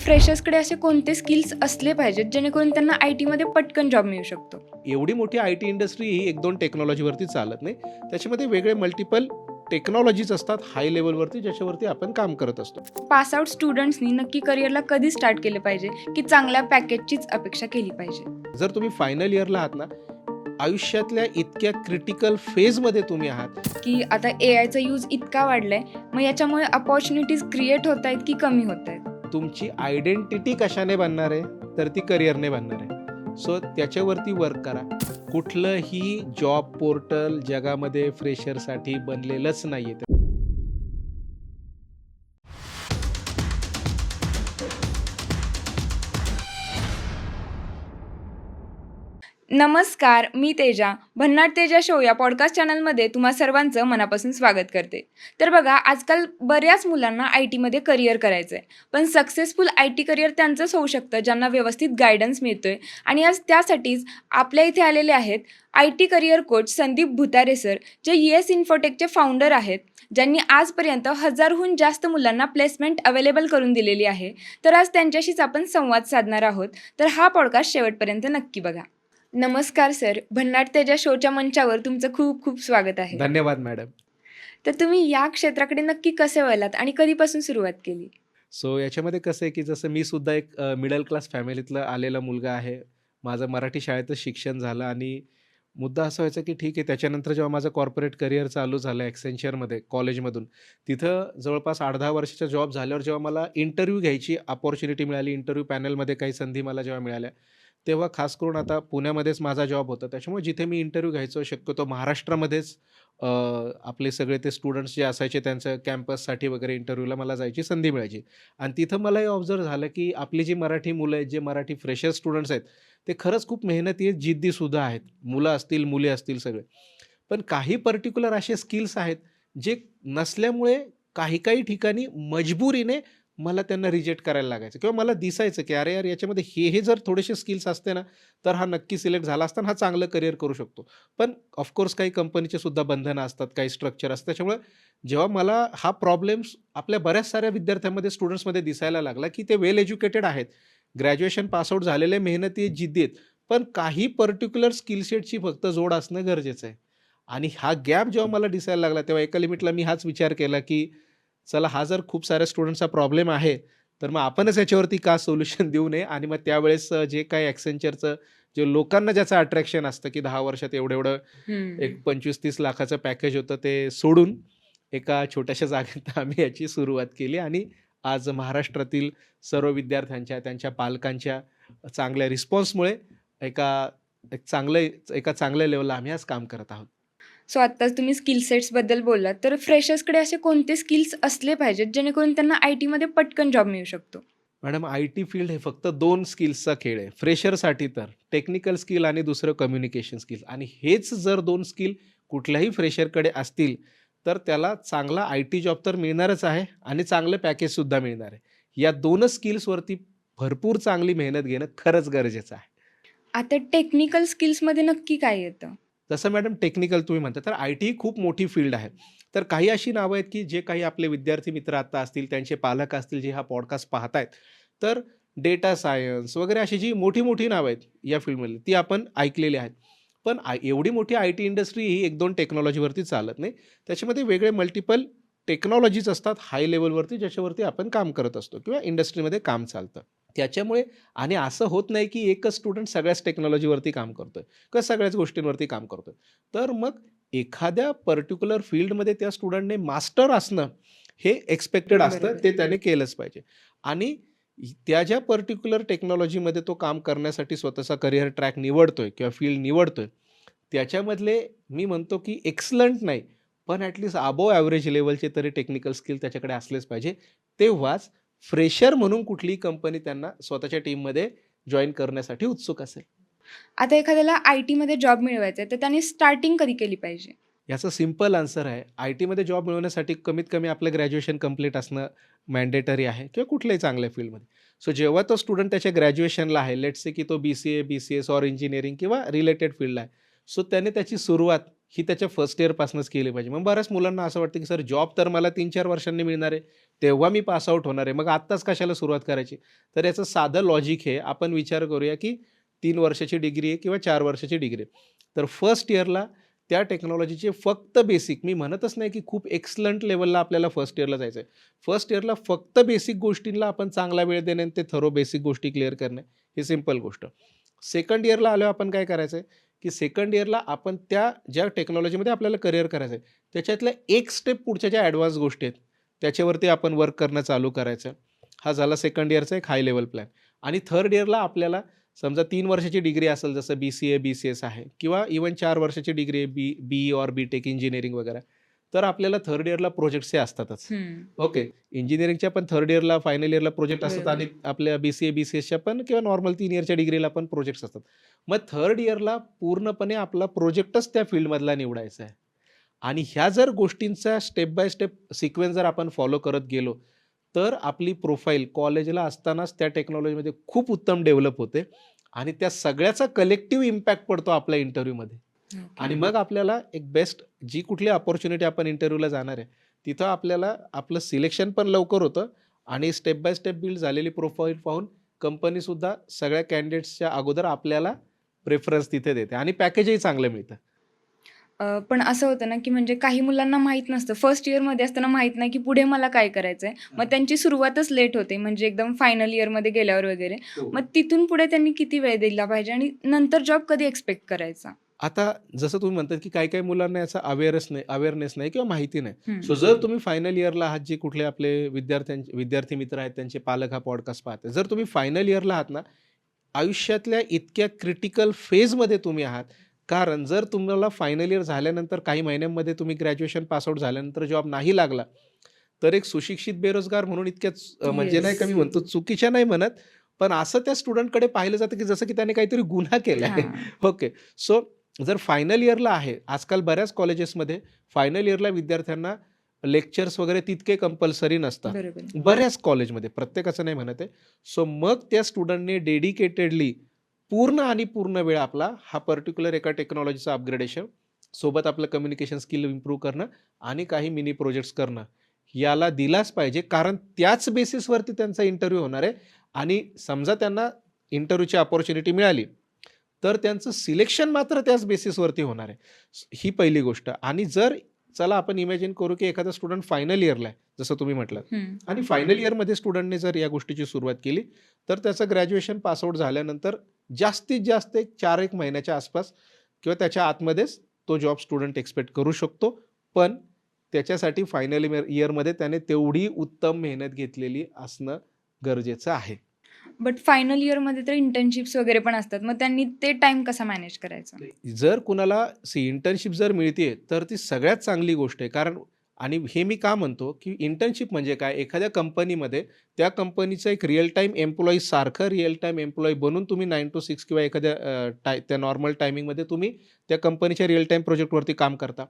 फ्रेशर्सकडे असे कोणते स्किल्स असले पाहिजेत जेणेकरून त्यांना आय-टीमध्ये पटकन जॉब मिळू शकतो? एवढी मोठी आय-टी इंडस्ट्री ही 1-2 टेक्नॉलॉजीवरती चालत नाही. त्याच्यामध्ये वेगळे मल्टिपल टेक्नॉलॉजीज असतात हाय लेव्हलवरती, ज्याच्यावरती आपण काम करत असतो. पास आउट स्टुडंट्सनी नक्की करिअरला कधी स्टार्ट केलं पाहिजे की चांगल्या पॅकेजचीच अपेक्षा केली पाहिजे? जर तुम्ही फायनल इयरला आहात ना, आयुष्यातल्या इतक्या क्रिटिकल फेजमध्ये तुम्ही आहात, की आता एआयचा यूज इतका वाढलाय, मग याच्यामुळे अपॉर्च्युनिटीज क्रिएट होत आहेत की कमी होत आहेत? तुमची आयडेंटिटी कशाने बनणार आहे? तर ती करिअरने बनणार आहे. सो त्याच्यावरती वर्क करा. कुठलंही जॉब पोर्टल जगामध्ये फ्रेशरसाठी बनलेलंच नाहीये. नमस्कार, मी तेजा. भन्नाट तेजा शो या पॉडकास्ट चॅनलमध्ये तुम्हा सर्वांचं मनापासून स्वागत करते. तर बघा, आजकाल बऱ्याच मुलांना आय-टीमध्ये करिअर करायचं आहे. पण सक्सेसफुल आय-टी करिअर त्यांचंच होऊ शकतं ज्यांना व्यवस्थित गायडन्स मिळतोय. आणि आज त्यासाठीच आपल्या इथे आलेले आहेत IT career coach Sandeep Bhutare sir, जे येस इन्फोटेकचे फाउंडर आहेत, ज्यांनी आजपर्यंत हजारहून जास्त मुलांना प्लेसमेंट अवेलेबल करून दिलेली आहे. तर आज त्यांच्याशीच आपण संवाद साधणार आहोत. तर हा पॉडकास्ट शेवटपर्यंत नक्की बघा. नमस्कार सर, भन्नाट तेजा शोच्या मंचावर तुमचं खूप खूप स्वागत आहे. धन्यवाद मॅडम. तर तुम्ही या क्षेत्राकडे नक्की कसे वळलात आणि कधीपासून सुरुवात केली? सो याच्यामध्ये कसं आहे, की जसं मी सुद्धा एक मिडल क्लास फॅमिलीतला आलेला मुलगा आहे. माझं मराठी शाळेतच शिक्षण झालं आणि मुद्दा असा व्हायचा, की ठीक आहे. त्याच्यानंतर जेव्हा माझं कॉर्पोरेट करिअर चालू झालं Accentureमध्ये कॉलेजमधून, तिथं जवळपास 8-10 वर्षाचा जॉब झाल्यावर जेव्हा मला इंटरव्ह्यू घ्यायची अपॉर्च्युनिटी मिळाली, इंटरव्ह्यू पॅनलमध्ये काही संधी मला जेव्हा मिळाल्या, तेव्हा खास करून आता पुण्यामध्येच माझा जॉब होता. त्याच्यामुळे जिथे मी इंटरव्ह्यू घ्यायचो शक्यतो महाराष्ट्रामध्येच आपले सगळे ते स्टुडंट्स जे असायचे त्यांचं कॅम्पससाठी वगैरे इंटरव्ह्यूला मला जायची संधी मिळायची. आणि तिथं मला हे ऑब्झर्व्ह झालं, की आपली जी मराठी मुलं आहेत, जे मराठी फ्रेशर स्टुडंट्स आहेत, ते खरंच खूप मेहनती आहेत, जिद्दीसुद्धा आहेत. मुलं असतील, मुली असतील सगळे. पण काही पर्टिक्युलर असे स्किल्स आहेत, जे नसल्यामुळे काही-काही ठिकाणी मजबुरीने मला त्यांना रिजेक्ट करायला लागायचं किंवा मला दिसायचं, की अरे यार, याच्यामध्ये हे जर थोडेसे स्किल्स असते ना, तर हा नक्की सिलेक्ट झाला असता आणि हा चांगलं करिअर करू शकतो. पण ऑफकोर्स काही कंपनीचे सुद्धा बंधनं असतात, काही स्ट्रक्चर असतं. त्याच्यामुळे जेव्हा मला हा प्रॉब्लेम्स आपल्या बऱ्याच साऱ्या विद्यार्थ्यांमध्ये, स्टुडंट्समध्ये दिसायला लागला, की ते वेल एज्युकेटेड आहेत, ग्रॅज्युएशन पासआउट झालेले, मेहनती आहेत, जिद्दी आहेत. पण काही पर्टिक्युलर स्किल सेटची फक्त जोड असणं गरजेचं आहे. आणि हा गॅप जेव्हा मला दिसायला लागला, तेव्हा एका लिमिटला मी हाच विचार केला, की चला हा जर खूप साऱ्या स्टुडंट्सचा प्रॉब्लेम आहे, तर मग आपणच याच्यावरती का सोल्युशन देऊ नये. आणि मग त्यावेळेस जे काही Accentureचं जे लोकांना ज्याचं अट्रॅक्शन असतं, की 10 वर्षात एवढं-एवढं हं. एक 25-30 लाखाचं पॅकेज होतं, ते सोडून एका छोट्याशा जागेत आम्ही याची सुरुवात केली आणि आज महाराष्ट्रातील सर्व विद्यार्थ्यांच्या, त्यांच्या पालकांच्या चांगल्या रिस्पॉन्समुळे एका एका चांगल्या लेव्हलला आम्ही आज काम करत आहोत. सो आत्ताच तुम्ही स्किल सेट्सबद्दल बोललात, तर फ्रेशर्सकडे असे कोणते स्किल्स असले पाहिजेत जेणेकरून त्यांना आय-टीमध्ये पटकन जॉब मिळू शकतो? मॅडम, आय-टी फील्ड हे फक्त 2 स्किल्सचा खेळ आहे. फ्रेशरसाठी तर टेक्निकल स्किल आणि दुसरं कम्युनिकेशन स्किल. आणि हेच जर 2 स्किल कुठल्याही फ्रेशरकडे असतील, तर त्याला चांगला आय-टी जॉब तर मिळणारच आहे आणि चांगलं पॅकेजसुद्धा मिळणार आहे. या 2च स्किल्सवरती भरपूर चांगली मेहनत घेणं खरंच गरजेचं आहे. आता टेक्निकल स्किल्समध्ये नक्की काय येतं? तसं मॅडम, टेक्निकल तुम्ही म्हणता, तर आय-टी ही खूप मोठी फील्ड आहे. तर काही अशी नावं आहेत, की जे काही आपले विद्यार्थी मित्र आता असतील, त्यांचे पालक असतील, जे हा पॉडकास्ट पाहतायत, तर डेटा सायन्स वगैरे अशी जी मोठी-मोठी नावं आहेत या फील्डमधली, ती आपण ऐकलेली आहेत. पण एवढी मोठी आय-टी इंडस्ट्री ही 1-2 टेक्नॉलॉजीवरती चालत नाही. त्याच्यामध्ये वेगळे मल्टिपल टेक्नॉलॉजीज असतात हाय लेव्हलवरती, ज्याच्यावरती आपण काम करत असतो किंवा इंडस्ट्रीमध्ये काम चालतं. त्याच्यामुळे आणि असं होत नाही, की एकच स्टुडंट सगळ्याच टेक्नॉलॉजीवरती काम करतोय किंवा सगळ्याच गोष्टींवरती काम करतोय. तर मग एखाद्या पर्टिक्युलर फील्डमध्ये त्या स्टुडंटने मास्टर असणं हे एक्सपेक्टेड असतं. बरोबर. ते त्याने केलंच पाहिजे. आणि त्या ज्या पर्टिक्युलर टेक्नॉलॉजीमध्ये तो काम करण्यासाठी स्वतःचा करियर ट्रॅक निवडतोय किंवा फील्ड निवडतोय, त्याच्यामधले मी म्हणतो, की एक्सलंट नाही, पण ॲटलीस्ट अबोव्ह ॲव्हरेज लेव्हलचे तरी टेक्निकल स्किल त्याच्याकडे असलेच पाहिजे. तेव्हाच फ्रेशर म्हणून कुठलीही कंपनी त्यांना स्वतःच्या टीममध्ये जॉइन करण्यासाठी उत्सुक असेल. आता एखाद्याला आय-टीमध्ये जॉब मिळवायचा आहे, तर त्याने स्टार्टिंग कधी केली पाहिजे? याचा सिंपल आन्सर आहे, आय-टीमध्ये जॉब मिळवण्यासाठी कमीत कमी आपलं ग्रॅज्युएशन कंप्लीट असणं मॅन्डेटरी आहे किंवा कुठल्याही चांगल्या फील्डमध्ये. सो जेव्हा तो स्टुडंट त्याच्या ग्रॅज्युएशनला आहे, लेट्स से की तो BCA, BCS ऑर इंजिनिअरिंग किंवा रिलेटेड फील्डला आहे. सो त्याने त्याची सुरुवात ही त्याच्या फर्स्ट इयरपासूनच केली पाहिजे. मग बऱ्याच मुलांना असं वाटतं, की सर जॉब तर मला 3-4 वर्षांनी मिळणार आहे. तेव्हा मी पास आउट होणार आहे. मग आत्ताच कशाला सुरुवात करायची? तर याचं साधं लॉजिक आहे. आपण विचार करूया, की 3 वर्षाची डिग्री आहे किंवा 4 वर्षाची डिग्री आहे. तर फर्स्ट इयरला त्या टेक्नॉलॉजीचे फक्त बेसिक, मी म्हणतच नाही, की खूप एक्सलंट लेव्हलला आपल्याला फर्स्ट इयरला जायचं आहे. फर्स्ट इयरला फक्त बेसिक गोष्टींना आपण चांगला वेळ देणे आणि ते थरो बेसिक गोष्टी क्लिअर करणे, ही सिंपल गोष्ट. सेकंड इयरला आल्यावर आपण काय करायचं आहे, की सेकंड इयरला आपण त्या ज्या टेक्नॉलॉजीमध्ये आपल्याला करिअर करायचं आहे, त्याच्यातल्या एक स्टेप पुढच्या ज्या ॲडव्हान्स गोष्टी आहेत, त्याच्यावरती आपण वर्क करणं चालू करायचं. हा झाला सेकंड इयरचा एक हाय लेव्हल प्लॅन. आणि थर्ड इयरला आपल्याला समजा 3 वर्षाची डिग्री असेल, जसं BCA, BCS आहे किंवा इव्हन 4 वर्षाची डिग्री आहे, BE और BTech इंजिनिअरिंग वगैरे. तर आपल्याला थर्ड इयरला प्रोजेक्ट्स हे असतातच. ओके. इंजिनिअरिंगच्या पण थर्ड इयरला, फायनल इयरला प्रोजेक्ट असतात बरोबर. आणि आपल्या BCA, BCSच्या पण किंवा नॉर्मल 3 इयरच्या डिग्रीला पण प्रोजेक्ट्स असतात. मग थर्ड इयरला पूर्णपणे आपला प्रोजेक्टच त्या फील्डमधला निवडायचा आहे. आणि ह्या जर गोष्टींचा स्टेप बाय स्टेप सिक्वेन्स जर आपण फॉलो करत गेलो, तर आपली प्रोफाईल कॉलेजला असतानाच त्या टेक्नॉलॉजीमध्ये खूप उत्तम डेव्हलप होते आणि त्या सगळ्याचा कलेक्टिव्ह इम्पॅक्ट पडतो आपल्या इंटरव्ह्यूमध्ये. आणि ओके. मग आपल्याला एक बेस्ट जी कुठली अपॉर्च्युनिटी आपण इंटरव्ह्यूला जाणार आहे, तिथं आपल्याला आपलं सिलेक्शन पण लवकर होतं आणि स्टेप बाय स्टेप बिल्ड झालेली प्रोफाईल पाहून कंपनीसुद्धा सगळ्या कॅन्डिडेट्सच्या अगोदर आपल्याला प्रेफरन्स तिथे देते आणि पॅकेजही चांगलं मिळतं. पण असं होतं ना, की म्हणजे काही मुलांना माहीत नसतं. फर्स्ट इयरमध्ये असताना माहीत नाही, की पुढे मला काय करायचंय. मग त्यांची सुरुवातच लेट होते, म्हणजे एकदम फायनल इयरमध्ये गेल्यावर वगैरे. मग तिथून पुढे त्यांनी किती वेळ दिला पाहिजे आणि नंतर जॉब कधी एक्सपेक्ट करायचा? आता जसं तुम्ही म्हणतात, की काही-काही मुलांना याचा अवेअरनेस नाही किंवा माहिती नाही. हं. सो जर तुम्ही फायनल इयरला आहात, जे कुठले आपले विद्यार्थी मित्र आहेत, त्यांचे पालक हा पॉडकास्ट पाहतात. जर तुम्ही फायनल इयरला आहात ना, आयुष्यातल्या इतक्या क्रिटिकल फेजमध्ये तुम्ही आहात. कारण जर तुम्हाला फायनल इयर झाल्यानंतर काही महिन्यांमध्ये तुम्ही ग्रॅज्युएशन पास आउट झाल्यानंतर जॉब नाही लागला, तर एक सुशिक्षित बेरोजगार म्हणून म्हणजे नाही का, मी येस. म्हणतो चुकीच्या नाही म्हणत, पण असं त्या स्टुडंटकडे पाहिलं जातं, की जसं की त्याने काहीतरी गुन्हा केलाय. हां. ओके. सो जर फायनल इयरला आहे, आजकाल बऱ्याच कॉलेजेसमध्ये फायनल इयरला विद्यार्थ्यांना लेक्चर्स वगैरे तितके कंपल्सरी नसतात. बरोबर. बऱ्याच कॉलेजमध्ये, प्रत्येकाचं नाही म्हणत आहे. सो मग त्या स्टुडंटने डेडिकेटेडली पूर्ण आणि पूर्ण वेळ आपला हा पर्टिक्युलर एका टेक्नॉलॉजीचं अपग्रेडेशन, सोबत आपलं कम्युनिकेशन स्किल इम्प्रूव्ह करणं आणि काही मिनी प्रोजेक्ट्स करणं, याला दिलाच पाहिजे. कारण त्याच बेसिसवरती त्यांचा इंटरव्ह्यू होणार आहे आणि समजा त्यांना इंटरव्ह्यूची अपॉर्च्युनिटी मिळाली, तर त्यांचं सिलेक्शन मात्र त्याच बेसिसवरती होणार आहे. ही पहिली गोष्ट. आणि जर चला आपण इमॅजिन करू, की एखादा स्टुडंट फायनल इयरला आहे, जसं तुम्ही म्हटलात. हं. आणि फायनल इयरमध्ये स्टुडंटने जर या गोष्टीची सुरुवात केली, तर त्याचं ग्रॅज्युएशन पासआउट झाल्यानंतर जास्तीत जास्त एक 4-1 महिन्याच्या आसपास किंवा त्याच्या आतमध्येच तो जॉब स्टुडंट एक्सपेक्ट करू शकतो. पण त्याच्यासाठी फायनल इयरमध्ये त्याने तेवढी उत्तम मेहनत घेतलेली असणं गरजेचं आहे. बट फायनल इयरमध्ये तर इंटर्नशिप्स वगैरे पण असतात. मग त्यांनी ते टाईम कसा मॅनेज करायचा? जर कुणाला इंटर्नशिप जर मिळतीये, तर ती सगळ्यात चांगली गोष्ट आहे. कारण आणि हे मी का म्हणतो, की इंटर्नशिप म्हणजे काय? एखाद्या कंपनीमध्ये त्या कंपनीचा एक रिअल टाईम एम्प्लॉयी सारखं रिअल टाईम एम्प्लॉयी बनून तुम्ही 9 to 6 किंवा एखाद्या त्या नॉर्मल टायमिंगमध्ये तुम्ही त्या कंपनीच्या रिअल टाईम प्रोजेक्टवरती काम करता.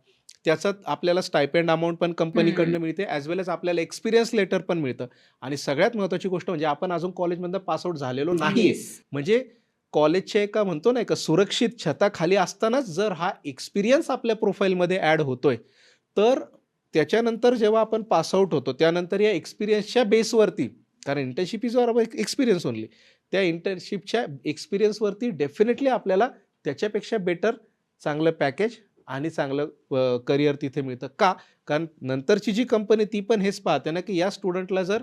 त्याचा आपल्याला स्टायपेंड अमाउंट पण कंपनीकडनं मिळते, ॲज वेल एज आपल्याला एक्सपिरियन्स लेटर पण मिळतं. आणि सगळ्यात महत्त्वाची गोष्ट म्हणजे आपण अजून कॉलेजमधनं पास आउट झालेलो नाहीये. येस. म्हणजे कॉलेजच्या एका म्हणतो ना, एका सुरक्षित छताखाली असतानाच जर हा एक्सपिरियन्स आपल्या प्रोफाईलमध्ये ॲड होतोय, तर त्याच्यानंतर जेव्हा आपण पास आउट होतो, त्यानंतर या एक्सपिरियन्सच्या बेसवरती, कारण internship is all about experience only. त्या इंटर्नशिपच्या एक्सपिरियन्सवरती डेफिनेटली आपल्याला त्याच्यापेक्षा बेटर चांगलं पॅकेज आणि चांगलं करिअर तिथे मिळतं. का? कारण नंतरची जी कंपनी ती पण हेच पाहते ना, की या स्टुडंटला जर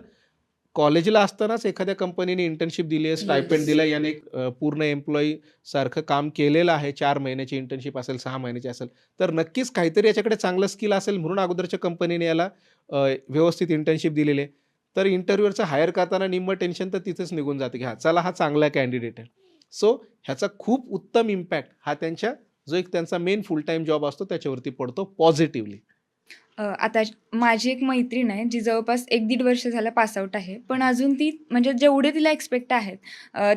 कॉलेजला असतानाच एखाद्या कंपनीने इंटर्नशिप दिली आहे, स्टायपेंड येस. दिला, याने पूर्ण एम्प्लॉयी सारखं काम केलेलं आहे. 4 महिन्याची इंटर्नशिप असेल, 6 महिन्याची असेल, तर नक्कीच काहीतरी याच्याकडे चांगलं स्किल असेल म्हणून अगोदरच्या कंपनीने याला व्यवस्थित इंटर्नशिप दिलेली आहे. तर इंटरव्ह्यूवरचं हायर करताना निम्मं टेन्शन तर तिथेच निघून जातं, की हां, चला हा चांगला कॅन्डिडेट आहे. सो ह्याचा खूप उत्तम इम्पॅक्ट हा त्यांच्या जो एक त्यांचा मेन फुल टाईम जॉब असतो त्याच्यावरती पडतो पॉझिटिव्हली. आता माझी एक मैत्रीण आहे, जी जवळपास 1-1.5 वर्ष झालं पास आउट आहे. पण अजून ती म्हणजे जेवढे तिला एक्सपेक्ट आहेत,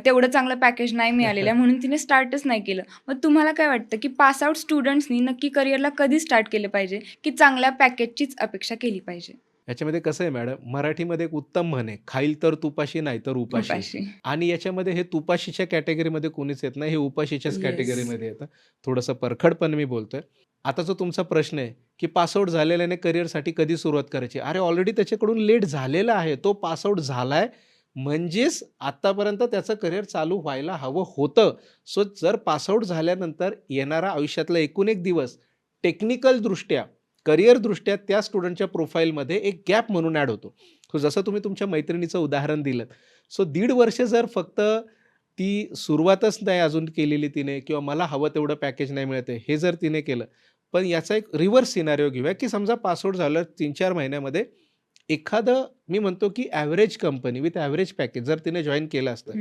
तेवढं चांगलं पॅकेज नाही मिळालेलं आहे, म्हणून तिने स्टार्टच नाही केलं. मग तुम्हाला काय वाटतं, की पास आउट स्टुडंट्सनी नक्की करिअरला कधी स्टार्ट केलं पाहिजे, की चांगल्या पॅकेजचीच अपेक्षा केली पाहिजे? याच्यामध्ये कसं आहे मॅडम, मराठीमध्ये एक उत्तम म्हण आहे, "खाईल तर तुपाशी, नाही तर उपाशी." उपाशी. आणि याच्यामध्ये हे तुपाशीच्या कॅटेगरीमध्ये कोणीच येत नाही, हे उपाशीच्याच येस. कॅटेगरीमध्ये येतं. थोडंसं परखडपणे मी बोलतोय. आता जो तुमचा प्रश्न आहे, की पासआउट झालेल्याने करिअरसाठी कधी सुरुवात करायची? अरे ऑलरेडी त्याच्याकडून लेट झालेला आहे. तो पासआउट झालाय म्हणजेच आत्तापर्यंत त्याचं करिअर चालू व्हायला हवं होतं. सो जर पासआउट झाल्यानंतर येणारा आयुष्यातला एकूण एक दिवस टेक्निकलदृष्ट्या, करिअरदृष्ट्या त्या स्टुडंटच्या प्रोफाईलमध्ये एक गॅप म्हणून ॲड होतो. सो जसं तुम्ही तुमच्या मैत्रिणीचं उदाहरण दिलंत. सो 1.5 वर्ष जर फक्त ती सुरुवातच नाही अजून केलेली तिने किंवा मला हवं तेवढं पॅकेज नाही मिळत आहे, हे जर तिने केलं. पण याचा एक रिव्हर्स सिनारिओ घेऊया, की समजा पासआउट झालं 3-4 महिन्यामध्ये एखादं मी म्हणतो, की average company with average package जर तिने जॉइन केलं असतं,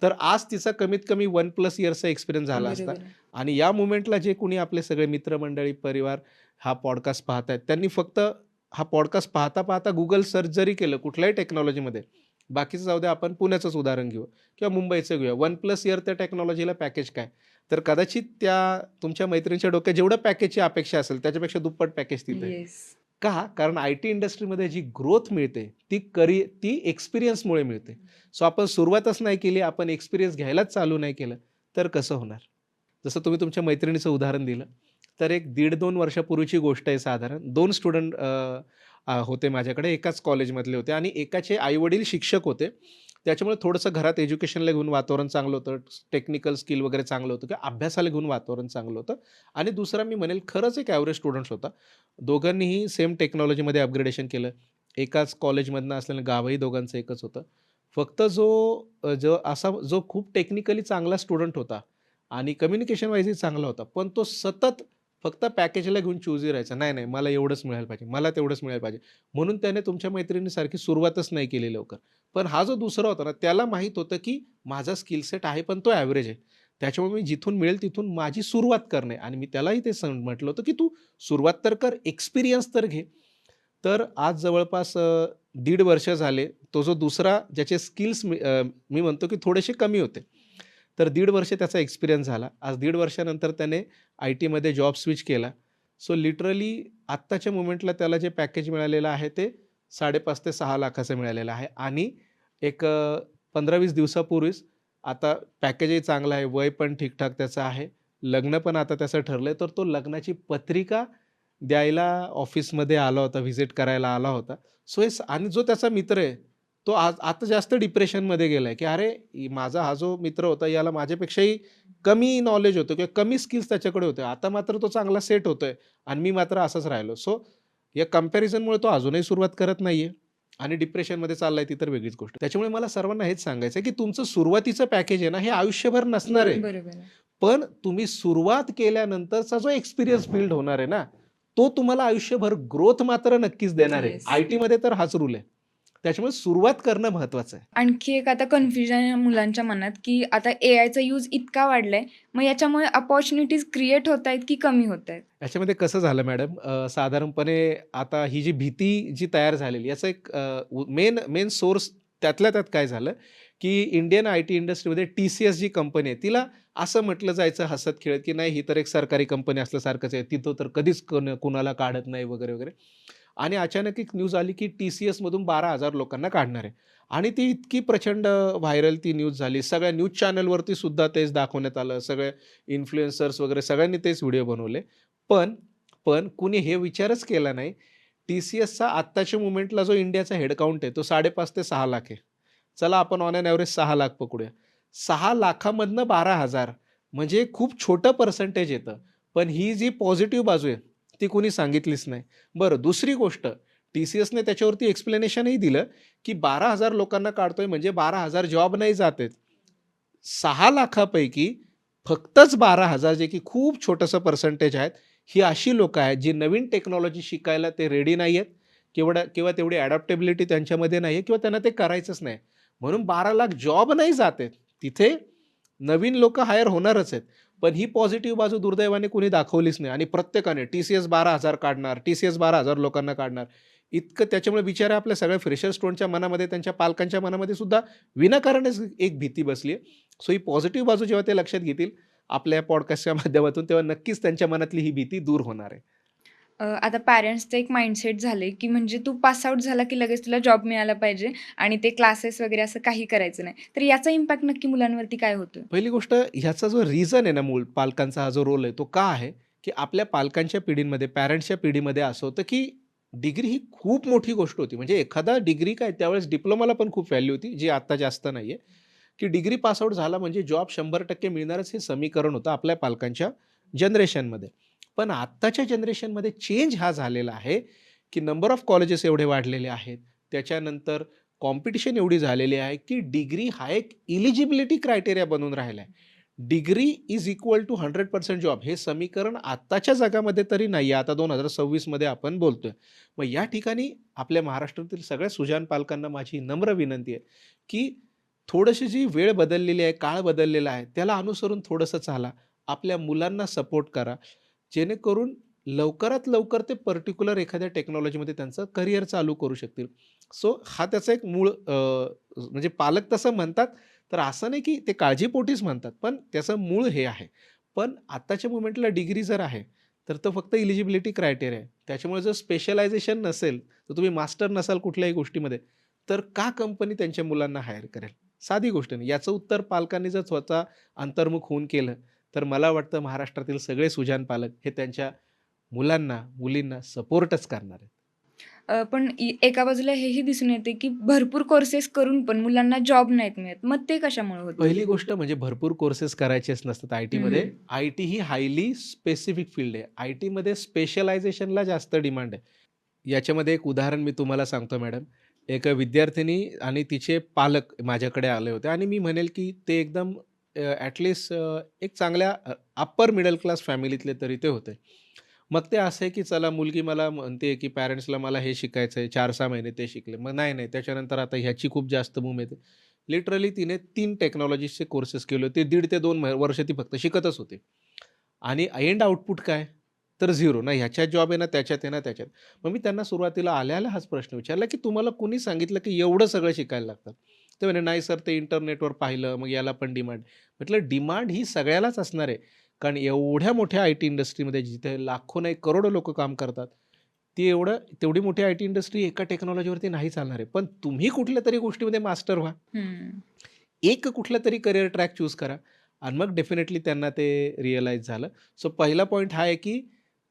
तर आज तिचा कमीत कमी 1+ इयर्सचा एक्सपिरियन्स झाला असता. बरोबर आहे. आणि या मोमेंटला जे कोणी आपले सगळे मित्रमंडळी, परिवार हा पॉडकास्ट पाहतायत, त्यांनी फक्त हा पॉडकास्ट पाहता Google सर्च जरी केलं कुठल्याही टेक्नॉलॉजीमध्ये, बाकीचं जाऊ द्या, आपण पुण्याचंच उदाहरण घेऊ किंवा मुंबईचं घेऊया. 1+ इयर त्या टेक्नॉलॉजीला पॅकेज काय? तर कदाचित त्या तुमच्या मैत्रिणीच्या डोक्यात जेवढं पॅकेजची अपेक्षा असेल त्याच्यापेक्षा दुप्पट पॅकेज तिथे आहे. येस. का? कारण आय-टी इंडस्ट्रीमध्ये जी ग्रोथ मिळते ती एक्सपिरियन्समुळे मिळते. सो आपण सुरुवातच नाही केली, आपण एक्सपिरियन्स घ्यायलाच चालू नाही केलं, तर कसं होणार? जसं तुम्ही तुमच्या मैत्रिणीचं उदाहरण दिलं, तर एक 1.5-2 वर्षापूर्वीची गोष्ट आहे साधारण. 2 स्टुडंट होते माझ्याकडे, एकाच कॉलेजमधले होते आणि एकाचे आई-वडील शिक्षक होते. त्याच्यामुळे थोडंसं घरात एज्युकेशनला घेऊन वातावरण चांगलं होतं, टेक्निकल स्किल वगैरे चांगलं होतं किंवा अभ्यासाला घेऊन वातावरण चांगलं होतं. आणि दुसरा मी म्हणेल खरंच एक ॲव्हरेज स्टुडंट्स होता. दोघांनीही सेम टेक्नॉलॉजीमध्ये अपग्रेडेशन केलं. एकाच कॉलेजमधनं असल्यानं गावही दोघांचं एकच होतं. फक्त जो खूप टेक्निकली चांगला स्टुडंट होता आणि कम्युनिकेशन वाईजही चांगला होता, पण तो सतत फक्त पॅकेजला घेऊन चूझी राहायचा. नाही, नाही मला एवढंच मिळायला पाहिजे, मला तेवढंच मिळायला पाहिजे. म्हणून त्याने तुमच्या मैत्रिणीसारखी सुरुवातच नाही केली लवकर. पण हा जो दुसरा होता ना, त्याला माहीत होतं की माझा स्किल सेट आहे, पण तो ॲव्हरेज आहे. त्याच्यामुळे मी जिथून मिळेल तिथून माझी सुरुवात करणे आणि मी त्यालाही ते म्हटलं होतं की तू सुरुवात तर कर, एक्सपिरियन्स तर घे. तर आज जवळपास 1.5 वर्ष झाले. तो जो दुसरा ज्याचे स्किल्स मी म्हणतो की थोडेसे कमी होते. तर 1.5 वर्ष त्याचा एक्सपिरियन्स झाला. आज 1.5 वर्षानंतर त्याने आय-टीमध्ये जॉब स्विच केला. सो लिटरली आत्ताच्या मोमेंटला त्याला जे पॅकेज मिळालेलं आहे ते 5.5 ते 6 लाखाचं मिळालेलं आहे आणि एक 15-20 दिवसापूर्वीच आता पॅकेजही चांगलं आहे, वय पण ठीकठाक त्याचं आहे. लग्न पण आता त्याचं ठरलंय. तर तो लग्नाची पत्रिका द्यायला ऑफिसमध्ये आला होता, व्हिजिट करायला आला होता. सो आणि जो त्याचा मित्र आहे, तो आता जास्त डिप्रेशनमध्ये गेलाय, की अरे, माझा हा जो मित्र होता याला माझ्यापेक्षाही कमी नॉलेज होतं किंवा कमी स्किल्स त्याच्याकडे होते. आता मात्र तो चांगला सेट होतोय आणि मी मात्र असंच राहिलो. सो या कंपॅरिझनमुळे तो अजूनही सुरुवात करत नाहीये आणि डिप्रेशनमध्ये चाललाय, ती तर वेगळीच गोष्ट. त्याच्यामुळे मला सर्वांना हेच सांगायचं आहे, की तुमचं सुरुवातीचं पॅकेज आहे ना, हे आयुष्यभर नसणार आहे. बरोबर आहे. पण तुम्ही सुरुवात केल्यानंतरचा जो एक्सपिरियन्स बिल्ड होणार आहे ना, तो तुम्हाला आयुष्यभर ग्रोथ मात्र नक्कीच देणार आहे. येस. आय-टीमध्ये तर हाच रूल आहे. त्याच्यामुळे सुरुवात करणं महत्त्वाचं आहे. आणखी एक आता कन्फ्युजन आहे मुलांच्या मनात, की आता एआयचा यूज इतका वाढलाय, मग याच्यामुळे अपॉर्च्युनिटीज क्रिएट होत आहेत की कमी होत आहेत? याच्यामध्ये कसं झालं मॅडम, साधारणपणे आता ही जी भीती जी तयार झालेली याचा एक मेन सोर्स त्यातल्या त्यात काय झालं, की इंडियन आय-टी इंडस्ट्रीमध्ये TCS जी कंपनी आहे, तिला असं म्हटलं जायचं हसत-खेळत, की नाही ही तर एक सरकारी कंपनी असल्यासारखंच आहे. तिथं तर कधीच कुणाला काढत नाही वगैरे, वगैरे. आणि अचानक एक न्यूज आली, की TCSमधून 12,000 लोकांना काढणार आहे. आणि ती इतकी प्रचंड व्हायरल ती न्यूज झाली. सगळ्या न्यूज चॅनलवरती सुद्धा तेच दाखवण्यात आलं. सगळे इन्फ्लुएन्सर्स वगैरे सगळ्यांनी तेच व्हिडिओ बनवले. पण पण कुणी हे विचारच केला नाही, TCSचा आत्ताच्या मोमेंटला जो इंडियाचा हेड काउंट आहे, तो 5.5 ते 6 लाख आहे. चला आपण ऑन एन एव्हरेज 6 लाख पकडूया. 6 लाखामधनं 12,000 म्हणजे खूप छोटं पर्सेंटेज येतं. पण ही जी पॉझिटिव्ह बाजू आहे, ती कुणी सांगितलीच नाही. बरं, दुसरी गोष्ट TCSने त्याच्यावरती एक्सप्लेनेशनही दिलं, की 12,000 लोकांना काढतोय म्हणजे 12,000 जॉब नाही जात आहेत. 6 लाखापैकी फक्तच 12,000 जे की खूप छोटंसं पर्सेंटेज आहेत, ही अशी लोकं आहेत जी नवीन टेक्नॉलॉजी शिकायला ते रेडी नाही आहेत किंवा तेवढी अडॅप्टेबिलिटी त्यांच्यामध्ये नाही आहे किंवा त्यांना ते करायचंच नाही. म्हणून 12 लाख जॉब नाही जात आहेत. तिथे नवीन लोकं हायर होणारच आहेत. पण ही पॉझिटिव्ह बाजू दुर्दैवाने कुणी दाखवलीच नाही आणि प्रत्येकाने TCS 12,000 काढणार, TCS 12,000 लोकांना काढणार. इतकं त्याच्यामुळे बिचाऱ्या आपल्या सगळ्या फ्रेशर स्टुडंटच्या मनामध्ये, त्यांच्या पालकांच्या मनामध्ये सुद्धा विनाकारणच एक भीती बसली आहे. सो ही पॉझिटिव्ह बाजू जेव्हा ते लक्षात घेतील आपल्या पॉडकास्टच्या माध्यमातून, तेव्हा नक्कीच त्यांच्या मनातली ही भीती दूर होणार आहे. आता पॅरेंट्सचं एक माइंडसेट झालंय, की म्हणजे तू पास आउट झाला की लगेच तुला जॉब मिळाला पाहिजे आणि ते क्लासेस वगैरे असं काही करायचं नाही. तर याचा इम्पॅक्ट नक्की मुलांवरती काय होतो? पहिली गोष्ट ह्याचा जो रिझन आहे ना, मूळ पालकांचा हा जो रोल आहे तो का आहे, की आपल्या पालकांच्या पिढीमध्ये, पॅरेंट्सच्या पिढीमध्ये असं होतं, की डिग्री ही खूप मोठी गोष्ट होती. म्हणजे एखादा डिग्री काय त्यावेळेस डिप्लोमाला पण खूप व्हॅल्यू होती, जी आता जास्त नाहीये. की डिग्री पास आउट झाला म्हणजे जॉब 100% मिळणारच हे समीकरण होतं आपल्या पालकांच्या जनरेशनमध्ये. पण आत्ताच्या जनरेशनमध्ये चेंज हा झालेला आहे, की नंबर ऑफ कॉलेजेस एवढे वाढलेले आहेत. त्याच्यानंतर कॉम्पिटिशन एवढी झालेली आहे, की डिग्री हा एक एलिजिबिलिटी क्रायटेरिया बनून राहिला आहे. Degree is equal to 100% job हे समीकरण आत्ताच्या जगामध्ये तरी नाही आहे. आता 2026 मध्ये आपण बोलतोय. मग या ठिकाणी आपल्या महाराष्ट्रातील सगळ्या सुजाण पालकांना माझी नम्र विनंती आहे, की थोडीशी जी वेळ बदललेली आहे, काळ बदललेला आहे, त्याला अनुसरून थोडंसं चाला. आपल्या मुलांना सपोर्ट करा. जेणेकरून लवकरात लवकर ते पर्टिक्युलर एखाद्या टेक्नॉलॉजीमध्ये त्यांचं करियर चालू करू शकतील. सो हा त्याचा एक मूळ म्हणजे पालक तसं म्हणतात, तर असं नाही की ते काळजीपोटीच म्हणतात, पण त्याचं मूळ हे आहे. पण आत्ताच्या मोमेंटला डिग्री जर आहे, तर तो फक्त एलिजिबिलिटी क्रायटेरिया आहे. त्याच्यामुळे जर स्पेशलायझेशन नसेल, तर तुम्ही मास्टर नसाल कुठल्याही गोष्टीमध्ये, तर का कंपनी त्यांच्या मुलांना हायर करेल? साधी गोष्ट नाही. याचं उत्तर पालकांनी जर स्वतः अंतर्मुख होऊन केलं, तर मला वाटतं महाराष्ट्रातील सगळे सुजाण पालक हे त्यांच्या मुलांना, मुलींना सपोर्टच करणार आहेत. पण एका बाजूला हेही दिसून येते, की भरपूर कोर्सेस करून पण मुलांना जॉब नाहीत मिळत. मग ते कशामुळे होतं? पहिली गोष्ट म्हणजे भरपूर कोर्सेस करायचेच नसतात आय-टीमध्ये. हं. IT he highly specific field आहे. आय-टीमध्ये स्पेशलायझेशनला जास्त डिमांड आहे. याच्यामध्ये एक उदाहरण मी तुम्हाला सांगतो मॅडम. एक विद्यार्थिनी आणि तिचे पालक माझ्याकडे आले होते आणि मी म्हणेल की ते एकदम एक चांगल्या अप्पर मिडल क्लास फॅमिलीतले तरी ते होते. मग ते असं आहे की चला मुलगी मला म्हणते की पॅरेंट्सला मला हे शिकायचं आहे. 4-6 महिने ते शिकले. मग नाही, नाही त्याच्यानंतर आता ह्याची खूप जास्त बूम येते. लिटरली तिने 3 टेक्नॉलॉजीजचे कोर्सेस केले होते. 1.5 ते 2 वर्ष ती फक्त शिकतच होती. आणि एंड आउटपुट काय? तर 0. ना ह्याच्यात जॉब आहे, ना त्याच्यात आहे, ना त्याच्यात. मग मी त्यांना सुरुवातीला आल्या-आल्या हाच प्रश्न विचारला, की "तुम्हाला कुणी सांगितलं, की एवढं सगळं शिकायला लागतं?" ते म्हणे, "नाही सर, ते इंटरनेटवर पाहिलं, मग याला पण डिमांड." म्हटलं, "डिमांड ही सगळ्यालाच असणार आहे. कारण एवढ्या मोठ्या आय-टी इंडस्ट्रीमध्ये जिथे लाखो नाही करोडो लोकं काम करतात. तेवढी मोठी आय-टी इंडस्ट्री एका टेक्नॉलॉजीवरती नाही चालणार आहे. पण तुम्ही कुठल्यातरी गोष्टीमध्ये मास्टर व्हा. हं. एक कुठलातरी करियर ट्रॅक चूज करा आणि मग डेफिनेटली त्यांना ते रिअलाईज झालं. सो पहिला पॉइंट हा आहे, की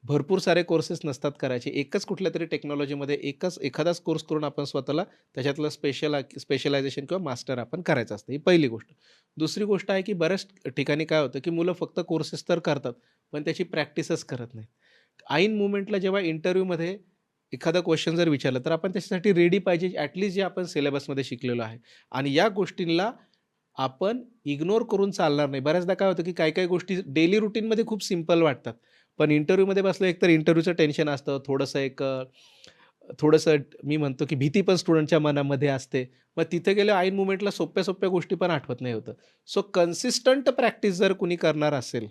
भरपूर सारे कोर्सेस नसतात करायचे. एकच कुठल्यातरी टेक्नॉलॉजीमध्ये एखादाच कोर्स करून आपण स्वतःला त्याच्यातलं स्पेशलायझेशन किंवा मास्टर आपण करायचं असतं. ही पहिली गोष्ट. दुसरी गोष्ट आहे, की बऱ्याच ठिकाणी काय होतं, की मुलं फक्त कोर्सेस तर करतात, पण त्याची प्रॅक्टिसच करत नाहीत. ऐन मोमेंटला जेव्हा इंटरव्ह्यूमध्ये एखादा क्वेशन जर विचारला, तर आपण त्याच्यासाठी रेडी पाहिजे ॲटलीस्ट जे आपण सिलेबसमध्ये शिकलेलो आहे आणि या गोष्टींना आपण इग्नोर करून चालणार नाही. बऱ्याचदा काय होतं, की काही-काही गोष्टी डेली रूटीनमध्ये खूप सिंपल वाटतात. पण इंटरव्ह्यूमध्ये बसलं एकतर इंटरव्ह्यूचं टेन्शन असतं. थोडंसं मी म्हणतो, की भीती पण स्टुडंटच्या मनामध्ये असते. मग तिथे गेल्यावर ऐन मोमेंटला सोप्या-सोप्या गोष्टी पण आठवत नाही होतं. सो कन्सिस्टंट प्रॅक्टिस जर कुणी करणार असेल,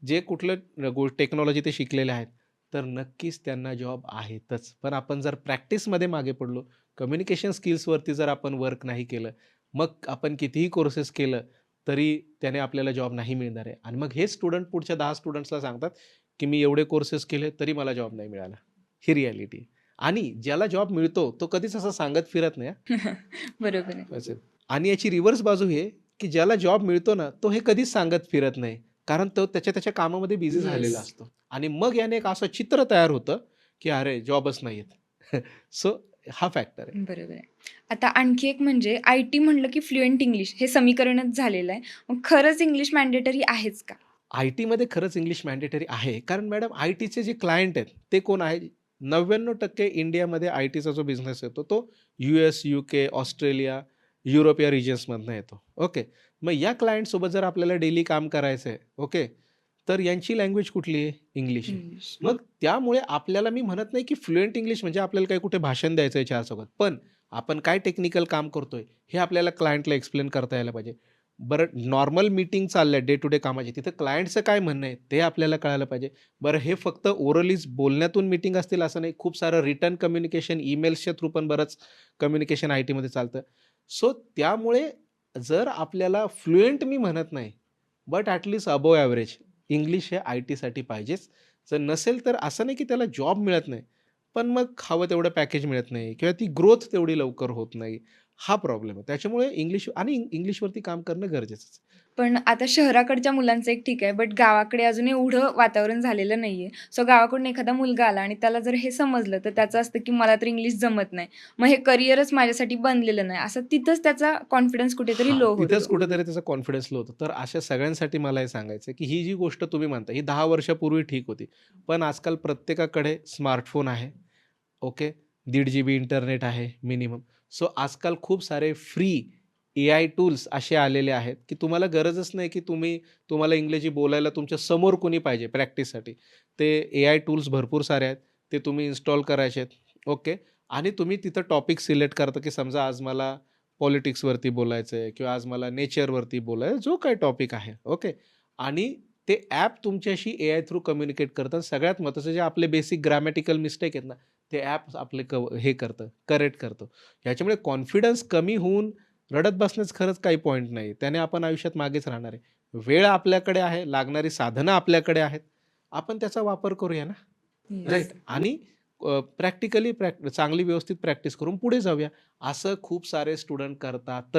जे कुठलं टेक्नॉलॉजी ते शिकलेले आहेत, तर नक्कीच त्यांना जॉब आहेतच. पण आपण जर प्रॅक्टिसमध्ये मागे पडलो, कम्युनिकेशन स्किल्सवरती जर आपण वर्क नाही केलं, मग आपण कितीही कोर्सेस केलं, तरी त्याने आपल्याला जॉब नाही मिळणार आहे. आणि मग हेच स्टुडंट पुढच्या 10 स्टुडंट्सला सांगतात, की मी एवढे कोर्सेस केले, तरी मला जॉब नाही मिळाला. ही रिॲलिटी आहे. आणि ज्याला जॉब मिळतो, तो कधीच असं सांगत फिरत नाही हां. बरोबर आहे. असं. आणि याची रिव्हर्स बाजू ही आहे, की ज्याला जॉब मिळतो ना, तो हे कधीच सांगत फिरत नाही. कारण तो त्याच्या कामामध्ये बिझी झालेला असतो. आणि मग याने एक असं चित्र तयार होतं, की अरे जॉबच नाहीयेत. सो हा फॅक्टर आहे. बरोबर आहे. आता आणखी एक म्हणजे आय-टी म्हणलं की फ्लुएंट इंग्लिश हे समीकरणच झालेलं आहे. मग खरंच इंग्लिश मॅन्डेटरी आहेच का? आय-टीमध्ये खरंच इंग्लिश मॅन्डेटरी आहे. कारण मॅडम आय-टीचे जे क्लायंट आहेत, ते कोण आहे? 99% इंडियामध्ये आय-टीचा जो बिझनेस येतो, तो यूएस, यूके, ऑस्ट्रेलिया, युरोप या रिजन्समधनं येतो. ओके. मग या क्लायंटसोबत जर आपल्याला डेली काम करायचं आहे, ओके. तर यांची लँग्वेज कुठली आहे? इंग्लिश आहे. इंग्लिश. मग त्यामुळे आपल्याला मी म्हणत नाही, की फ्लुएंट इंग्लिश म्हणजे आपल्याला काही कुठे भाषण द्यायचं आहे 4 चौघात. पण आपण काय टेक्निकल काम करतोय, हे आपल्याला क्लायंटला एक्सप्लेन करता यायला पाहिजे. बरं नॉर्मल मीटिंग चालल्या डे टू डे कामाची. तिथं क्लायंटचं काय म्हणणं आहे ते आपल्याला कळायला पाहिजे. बरं हे फक्त ओरलीच बोलण्यातून मीटिंग असतील असं नाही. खूप सारं रिटर्न कम्युनिकेशन, ईमेल्सच्या थ्रू पण बरंच कम्युनिकेशन आय-टीमध्ये चालतं. सो त्यामुळे जर आपल्याला फ्लुएंट मी म्हणत नाही, but at least above average English हे आय-टीसाठी पाहिजेच. जर नसेल तर असं नाही की त्याला जॉब मिळत नाही. पण मग हवं तेवढं पॅकेज मिळत नाही किंवा ती ग्रोथ तेवढी लवकर होत नाही. हा प्रॉब्लेम आहे. त्याच्यामुळे इंग्लिश आणि इंग्लिशवरती काम करणं गरजेचंच आहे. पण आता शहराकडच्या मुलांचं एक ठीक आहे, बट गावाकडे अजून एवढं वातावरण झालेलं नाहीये. सो गावाकडून एखादा मुलगा आला आणि त्याला जर हे समजलं, तर त्याचं असतं की मला तर इंग्लिश जमत नाही. मग हे करिअरच माझ्यासाठी बनलेलं नाही. असं तिथंच त्याचा कॉन्फिडन्स कुठेतरी लो तिथंच होतो. कुठेतरी त्याचा कॉन्फिडन्स लो होतो. तर अशा सगळ्यांसाठी मला हे सांगायचं आहे, की ही जी गोष्ट तुम्ही म्हणता, ही 10 वर्षापूर्वी ठीक होती. पण आजकाल प्रत्येकाकडे स्मार्टफोन आहे. ओके. 1.5 जीबी इंटरनेट आहे मिनिमम. सो आजकाल खूप सारे फ्री एआय टूल्स असे आलेले आहेत, की तुम्हाला गरजच नाही, की तुम्हाला इंग्रजी बोलायला तुमच्या समोर कोणी पाहिजे प्रॅक्टिससाठी. ते एआय टूल्स भरपूर सारे आहेत. ते तुम्ही इन्स्टॉल करायचे आहेत. ओके. आणि तुम्ही तिथं टॉपिक सिलेक्ट करता, की समजा आज मला पॉलिटिक्सवरती बोलायचं आहे किंवा आज मला नेचरवरती बोलायचं जो काही टॉपिक आहे. ओके. आणि ते ॲप तुमच्याशी एआय थ्रू कम्युनिकेट करतात. सगळ्यात महत्त्वाचं जे आपले बेसिक ग्रामॅटिकल मिस्टेक आहेत ना, ते ॲप आपले हे करतं, करेक्ट करतं. ह्याच्यामुळे कॉन्फिडन्स कमी होऊन रडत बसण्याचं खरंच काही पॉइंट नाही. त्याने आपण आयुष्यात मागेच राहणार आहे. वेळ आपल्याकडे आहे, लागणारी साधनं आपल्याकडे आहेत. आपण त्याचा वापर करूया ना, येस. राईट. आणि प्रॅक्टिकली चांगली व्यवस्थित प्रॅक्टिस करून पुढे जाऊया. असं खूप सारे स्टुडंट करतात.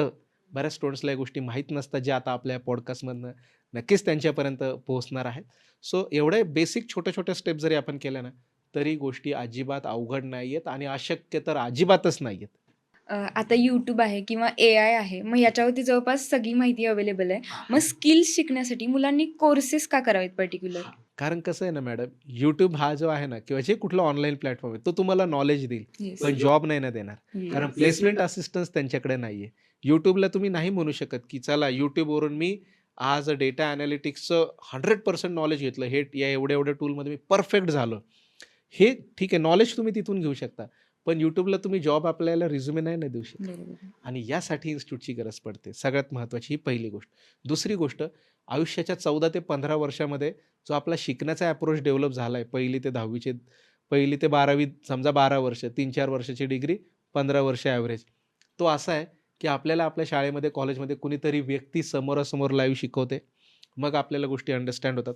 बऱ्याच स्टुडंट्सला या गोष्टी माहीत नसतात, जे आता आपल्या पॉडकास्टमधनं नक्कीच त्यांच्यापर्यंत पोहोचणार आहेत. सो एवढ्या बेसिक छोट्या-छोट्या स्टेप जरी आपण केल्या ना, तरी गोष्टी अजिबात अवघड नाही आहेत आणि अशक्य तर अजिबातच नाही आहेत. आता YouTube आहे किंवा एआय आहे. मग याच्यावरती जवळपास सगळी माहिती अवेलेबल आहे. मग स्किल्स शिकण्यासाठी मुलांनी कोर्सेस का करावेत पर्टिक्युलर? कारण कसं आहे ना मॅडम, YouTube हा जो आहे ना किंवा जे कुठलं ऑनलाईन प्लॅटफॉर्म आहे, तो तुम्हाला नॉलेज देईल, येस. पण जॉब नाही ना देणार. कारण येस. प्लेसमेंट असिस्टन्स त्यांच्याकडे नाहीये. YouTubeला तुम्ही नाही म्हणू शकत, की चला YouTubeवरून मी आज डेटा एनालिटिक्सचं 100% नॉलेज घेतलं. हे या एवढ्या-एवढ्या टूलमध्ये मी परफेक्ट झालो. हे ठीक आहे, नॉलेज तुम्ही तिथून घेऊ शकता. पण YouTubeला तुम्ही जॉब आपल्याला रिझ्युमे नाही ना देऊ शकत. बरोबर. आणि यासाठी इन्स्टिट्यूटची गरज पडते. सगळ्यात महत्त्वाची ही पहिली गोष्ट. दुसरी गोष्ट, आयुष्याच्या 14 ते 15 वर्षामध्ये जो आपला शिकण्याचा अप्रोच डेव्हलप झाला आहे, 1ली ते 12वी समजा 12 वर्ष, 3-4 वर्षाची डिग्री, 15 वर्ष ॲव्हरेज. तो असा आहे, की आपल्याला आपल्या शाळेमध्ये, कॉलेजमध्ये कुणीतरी व्यक्ती समोरासमोर लाईव्ह शिकवते. मग आपल्याला गोष्टी अंडरस्टँड होतात.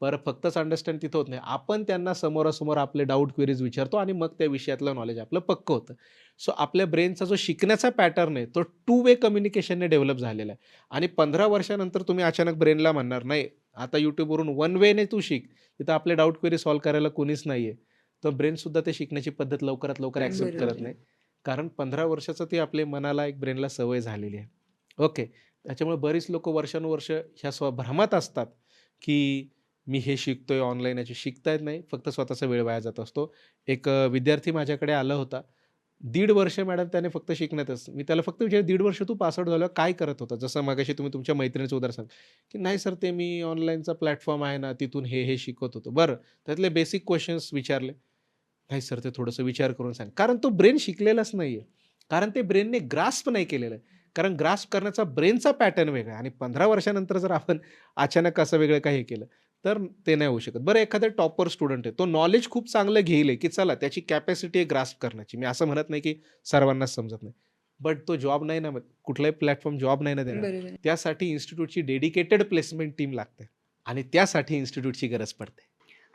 बरं फक्तच अंडरस्टँड तिथं होत नाही. आपण त्यांना समोरासमोर आपले डाऊट क्वेरीज विचारतो आणि मग त्या विषयातलं नॉलेज आपलं पक्कं होतं. सो आपल्या ब्रेनचा जो शिकण्याचा पॅटर्न आहे, तो टू वे कम्युनिकेशनने डेव्हलप झालेला आहे. आणि 15 वर्षानंतर तुम्ही अचानक ब्रेनला म्हणणार, "नाही, आता YouTubeवरून वन वेने तू शिक." तिथं आपले डाऊट क्वेरी सॉल्व्ह करायला कोणीच नाहीये. तर ब्रेनसुद्धा ते शिकण्याची पद्धत लवकरात लवकर ॲक्सेप्ट बरोबर करत आहे. नाही. कारण 15 वर्षाचं ते आपल्या मनाला, एक ब्रेनला सवय झालेली आहे. ओके. त्याच्यामुळे बरीच लोकं वर्षानुवर्ष ह्या भ्रमात असतात, की मी हे शिकतोय ऑनलाईन, याची शिकता येत नाही, फक्त स्वतःचा वेळ वाया जात असतो. एक विद्यार्थी माझ्याकडे आला होता. 1.5 वर्ष मॅडम त्याने फक्त शिकण्यातच. मी त्याला फक्त विचारलं, "1.5 वर्ष तू पास झाल्यावर काय करत होता?" जसं मगाशी तुम्ही तुमच्या मैत्रिणीचं उदाहरण सांगितलं, की "नाही सर, ते मी ऑनलाईनचा प्लॅटफॉर्म आहे ना, तिथून हे शिकत होतो." बरं, त्यातले बेसिक क्वेशन्स विचारले. "नाही सर, ते थोडंसं विचार करून सांग." कारण तो ब्रेन शिकलेलाच नाहीये. कारण ते ब्रेनने ग्रास्प नाही केलेलं आहे. कारण ग्रास्प करण्याचा ब्रेनचा पॅटर्न वेगळा आहे आणि 15 वर्षानंतर जर आपण अचानक असं वेगळं काही केलं, तर ते नाही होऊ शकत. बरं एखादा टॉपर स्टुडंट आहे, तो नॉलेज खूप चांगलं घेईल आहे, की चला त्याची कॅपॅसिटी आहे ग्रास्प करण्याची. मी असं म्हणत नाही, की सर्वांनाच समजत नाही. बट तो जॉब नाही ना, कुठलाही प्लॅटफॉर्म जॉब नाही ना देणार. बरोबर आहे. त्यासाठी इन्स्टिट्यूटची डेडिकेटेड प्लेसमेंट टीम लागते आणि त्यासाठी इन्स्टिट्यूटची गरज पडते.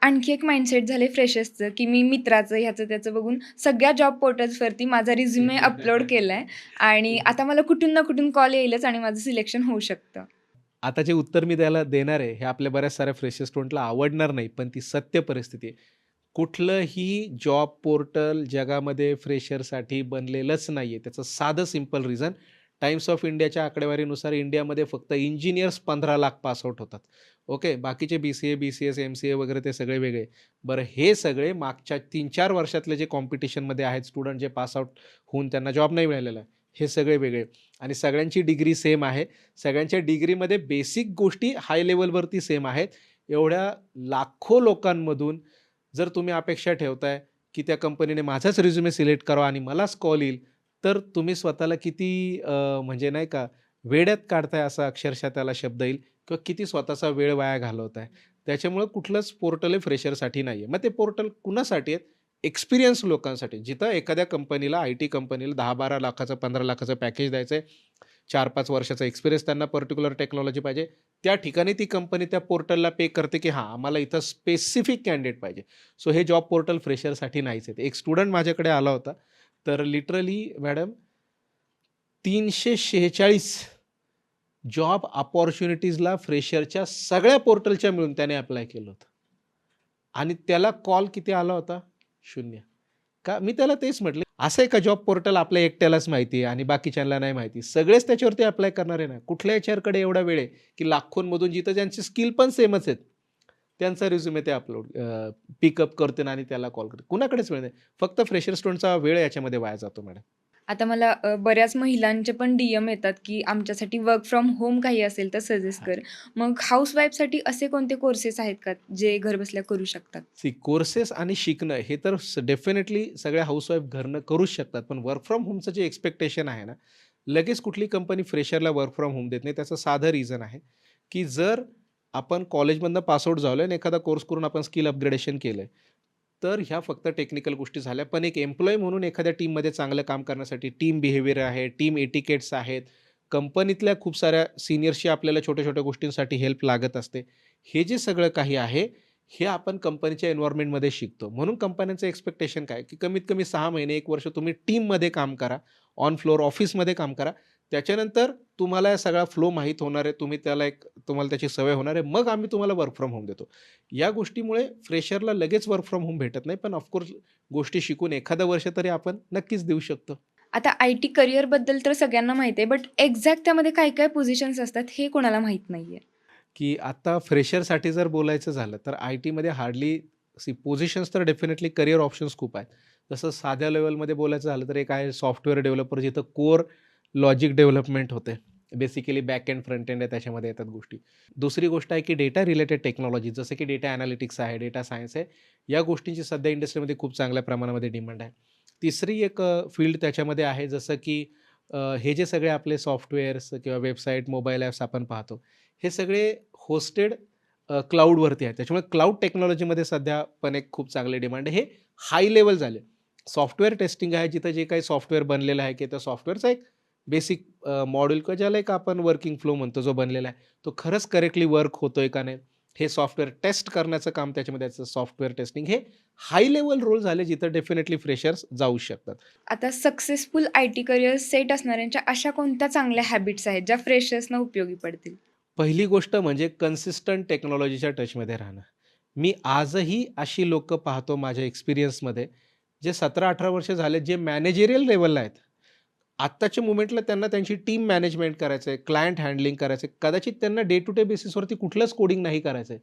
आणखी एक माइंडसेट झाले फ्रेशर्सचं, की मी मित्राचं, ह्याचं त्याचं बघून सगळ्या जॉब पोर्टल्सवरती माझा रिझ्युमे अपलोड केलाय आणि आता मला कुठून ना कुठून कॉल येईलच आणि माझं सिलेक्शन होऊ शकतं. आता जे उत्तर मी त्याला देणार आहे, हे आपल्या बऱ्याच साऱ्या फ्रेशर स्टुडंटला आवडणार नाही, पण ती सत्य परिस्थिती आहे. कुठलंही जॉब पोर्टल जगामध्ये फ्रेशरसाठी बनलेलंच नाहीये. त्याचं साधं सिंपल रिझन, टाइम्स ऑफ इंडियाच्या आकडेवारीनुसार इंडियामध्ये फक्त इंजिनिअर्स 15 लाख पास आउट होतात. ओके. बाकीचे BCA, BCS, MCA वगैरे ते सगळे वेगळे. बरं हे सगळे मागच्या 3-4 वर्षातले जे कॉम्पिटिशनमध्ये आहेत स्टुडंट, जे पास आउट होऊन त्यांना जॉब नाही मिळालेला आहे, हे सगळे वेगळे आणि सगळ्यांची डिग्री सेम आहे. सगळ्यांच्या डिग्रीमध्ये बेसिक गोष्टी हाय लेव्हलवरती सेम आहेत. एवढ्या लाखो लोकांमधून जर तुम्ही अपेक्षा ठेवताय, की त्या कंपनीने माझाच रिझ्युमे सिलेक्ट करावा आणि मलाच कॉल येईल, तर तुम्ही स्वतःला किती म्हणजे नाही का वेड्यात काढताय असा अक्षरशः त्याला शब्द येईल किंवा किती स्वतःचा वेळ वाया घालवताय. त्याच्यामुळं कुठलंच पोर्टल हे फ्रेशरसाठी नाहीये. मग ते पोर्टल कुणासाठी आहेत? एक्सपिरियन्स लोकांसाठी. जिथं एखाद्या कंपनीला, आय-टी कंपनीला 10-12 लाखाचं, 15 लाखाचं पॅकेज द्यायचंय. 4-5 वर्षाचा एक्सपिरियन्स त्यांना पर्टिक्युलर टेक्नॉलॉजी पाहिजे. त्या ठिकाणी ती कंपनी त्या पोर्टलला पे करते, की हां, आम्हाला इथं स्पेसिफिक कॅन्डिडेट पाहिजे. सो हे जॉब पोर्टल फ्रेशरसाठी नाहीच आहे. एक स्टुडंट माझ्याकडे आला होता. तर लिटरली मॅडम 346 जॉब अपॉर्च्युनिटीजला फ्रेशरच्या सगळ्या पोर्टलच्या मिळून त्याने अप्लाय केलं होतं आणि त्याला कॉल किती आला होता? 0. का मी त्याला तेच म्हटलं, असं आहे का जॉब पोर्टल आपल्या एकट्यालाच माहिती आहे आणि बाकीच्यांना नाही माहिती? सगळेच त्याच्यावरती अप्लाय करणार आहे ना. कुठल्या एचआरकडे एवढा वेळ आहे की लाखोंमधून जिथं ज्यांची स्किल पण सेमच आहेत, त्यांचा रिझ्युमे ते पिकअप करते आणि त्याला कॉल करते. कुणाकडेच वेळ नाही. फक्त फ्रेशर स्टुडंटचा वेळ याच्यामध्ये वाया जातो मॅडम. आता मला बऱ्याच महिलांचे पण डी-एम येतात, की आमच्यासाठी वर्क फ्रॉम होम काही असेल तर सजेस्ट कर. मग हाउसवाईफसाठी असे कोणते कोर्सेस आहेत का, जे घरबसल्या करू शकतात? कोर्सेस आणि शिकणं हे तर डेफिनेटली सगळ्या हाऊसवाईफ घरनं करूच शकतात. पण वर्क फ्रॉम होमचं जे एक्स्पेक्टेशन आहे ना, लगेच कुठली कंपनी फ्रेशरला वर्क फ्रॉम होम देत नाही. त्याचं साधं रिझन आहे, की जर आपण कॉलेजमधनं पास आउट झालोय आणि एखादा कोर्स करून आपण स्किल अपग्रेडेशन केलंय, तर ह्या फक्त टेक्निकल गोष्टी झाल्या. पण एक एम्प्लॉयी म्हणून एखाद्या टीममध्ये चांगलं काम करण्यासाठी टीम बिहेवियर आहे, टीम एटिकेट्स आहेत, कंपनीतल्या खूप साऱ्या सीनियर्सची आपल्याला छोट्या-छोट्या गोष्टींसाठी हेल्प लागत असते. हे जे सगळं काही आहे, हे आपण कंपनीच्या एन्व्हायर्नमेंटमध्ये शिकतो. म्हणून कंपन्यांचं एक्स्पेक्टेशन काय, की कमीत कमी 6 महिने, 1 वर्ष तुम्ही टीममध्ये काम करा, ऑन फ्लोअर ऑफिसमध्ये काम करा. त्याच्यानंतर तुम्हाला हा सगळा फ्लो माहीत होणार आहे. तुम्हाला त्याची सवय होणार आहे. मग आम्ही तुम्हाला वर्क फ्रॉम होम देतो. या गोष्टीमुळे फ्रेशरला लगेच वर्क फ्रॉम होम भेटत नाही. पण ऑफकोर्स गोष्टी शिकून एखादं वर्ष तरी आपण नक्कीच देऊ शकतो. आता आय-टी करिअरबद्दल तर सगळ्यांना माहिती आहे, बट एक्झॅक्ट त्यामध्ये काय-काय पोझिशन्स असतात हे कोणाला माहीत नाहीये. की आता फ्रेशरसाठी जर बोलायचं झालं, तर आय-टीमध्ये हार्डली पोझिशन्स तर डेफिनेटली करियर ऑप्शन्स खूप आहेत. जसं साध्या लेव्हलमध्ये बोलायचं झालं, तर एक आहे सॉफ्टवेअर डेव्हलपर, जिथं कोर लॉजिक डेव्हलपमेंट होते. Basically back end, front end आहे, त्याच्यामध्ये येतात गोष्टी. दुसरी गोष्ट आहे की डेटा रिलेटेड टेक्नॉलॉजी, जसं की डेटा ॲनालिटिक्स आहे, डेटा सायन्स आहे. या गोष्टींची सध्या इंडस्ट्रीमध्ये खूप चांगल्या प्रमाणामध्ये डिमांड आहे. तिसरी एक फील्ड त्याच्यामध्ये आहे, जसं की हे जे सगळे आपले सॉफ्टवेअर्स किंवा वेबसाईट, मोबाईल ॲप्स आपण पाहतो, हे सगळे होस्टेड क्लाउडवरती आहे. त्याच्यामुळे क्लाउड टेक्नॉलॉजीमध्ये सध्या पण एक खूप चांगले डिमांड आहे. हे हाय लेव्हल झाले. सॉफ्टवेअर टेस्टिंग आहे, जिथं जे काही सॉफ्टवेअर बनलेलं आहे, की त्या सॉफ्टवेअरचा एक बेसिक मॉड्यूल किंवा ज्याला एक आपण वर्किंग फ्लो म्हणतो, जो बनलेला आहे, तो खरंच करेक्टली वर्क होतोय का नाही, हे सॉफ्टवेअर टेस्ट करण्याचं काम त्याच्यामध्ये याचं सॉफ्टवेअर टेस्टिंग. हे हाय लेव्हल रोल झाले, जिथं डेफिनेटली फ्रेशर्स जाऊ शकतात. आता सक्सेसफुल आय-टी करिअर सेट असणाऱ्यांच्या अशा कोणत्या चांगल्या हॅबिट्स आहेत, ज्या फ्रेशर्सना उपयोगी पडतील? पहिली गोष्ट म्हणजे कन्सिस्टंट टेक्नॉलॉजीच्या टचमध्ये राहणं. मी आजही अशी लोकं पाहतो माझ्या एक्सपिरियन्समध्ये, जे 17-18 वर्ष झाले, जे मॅनेजरियल लेव्हलला आहेत. आत्ताच्या मोमेंटला त्यांना त्यांची टीम मॅनेजमेंट करायचं आहे, क्लायंट हँडलिंग करायचं आहे. कदाचित त्यांना डे टू डे बेसिसवरती कुठलंच कोडिंग नाही करायचं आहे.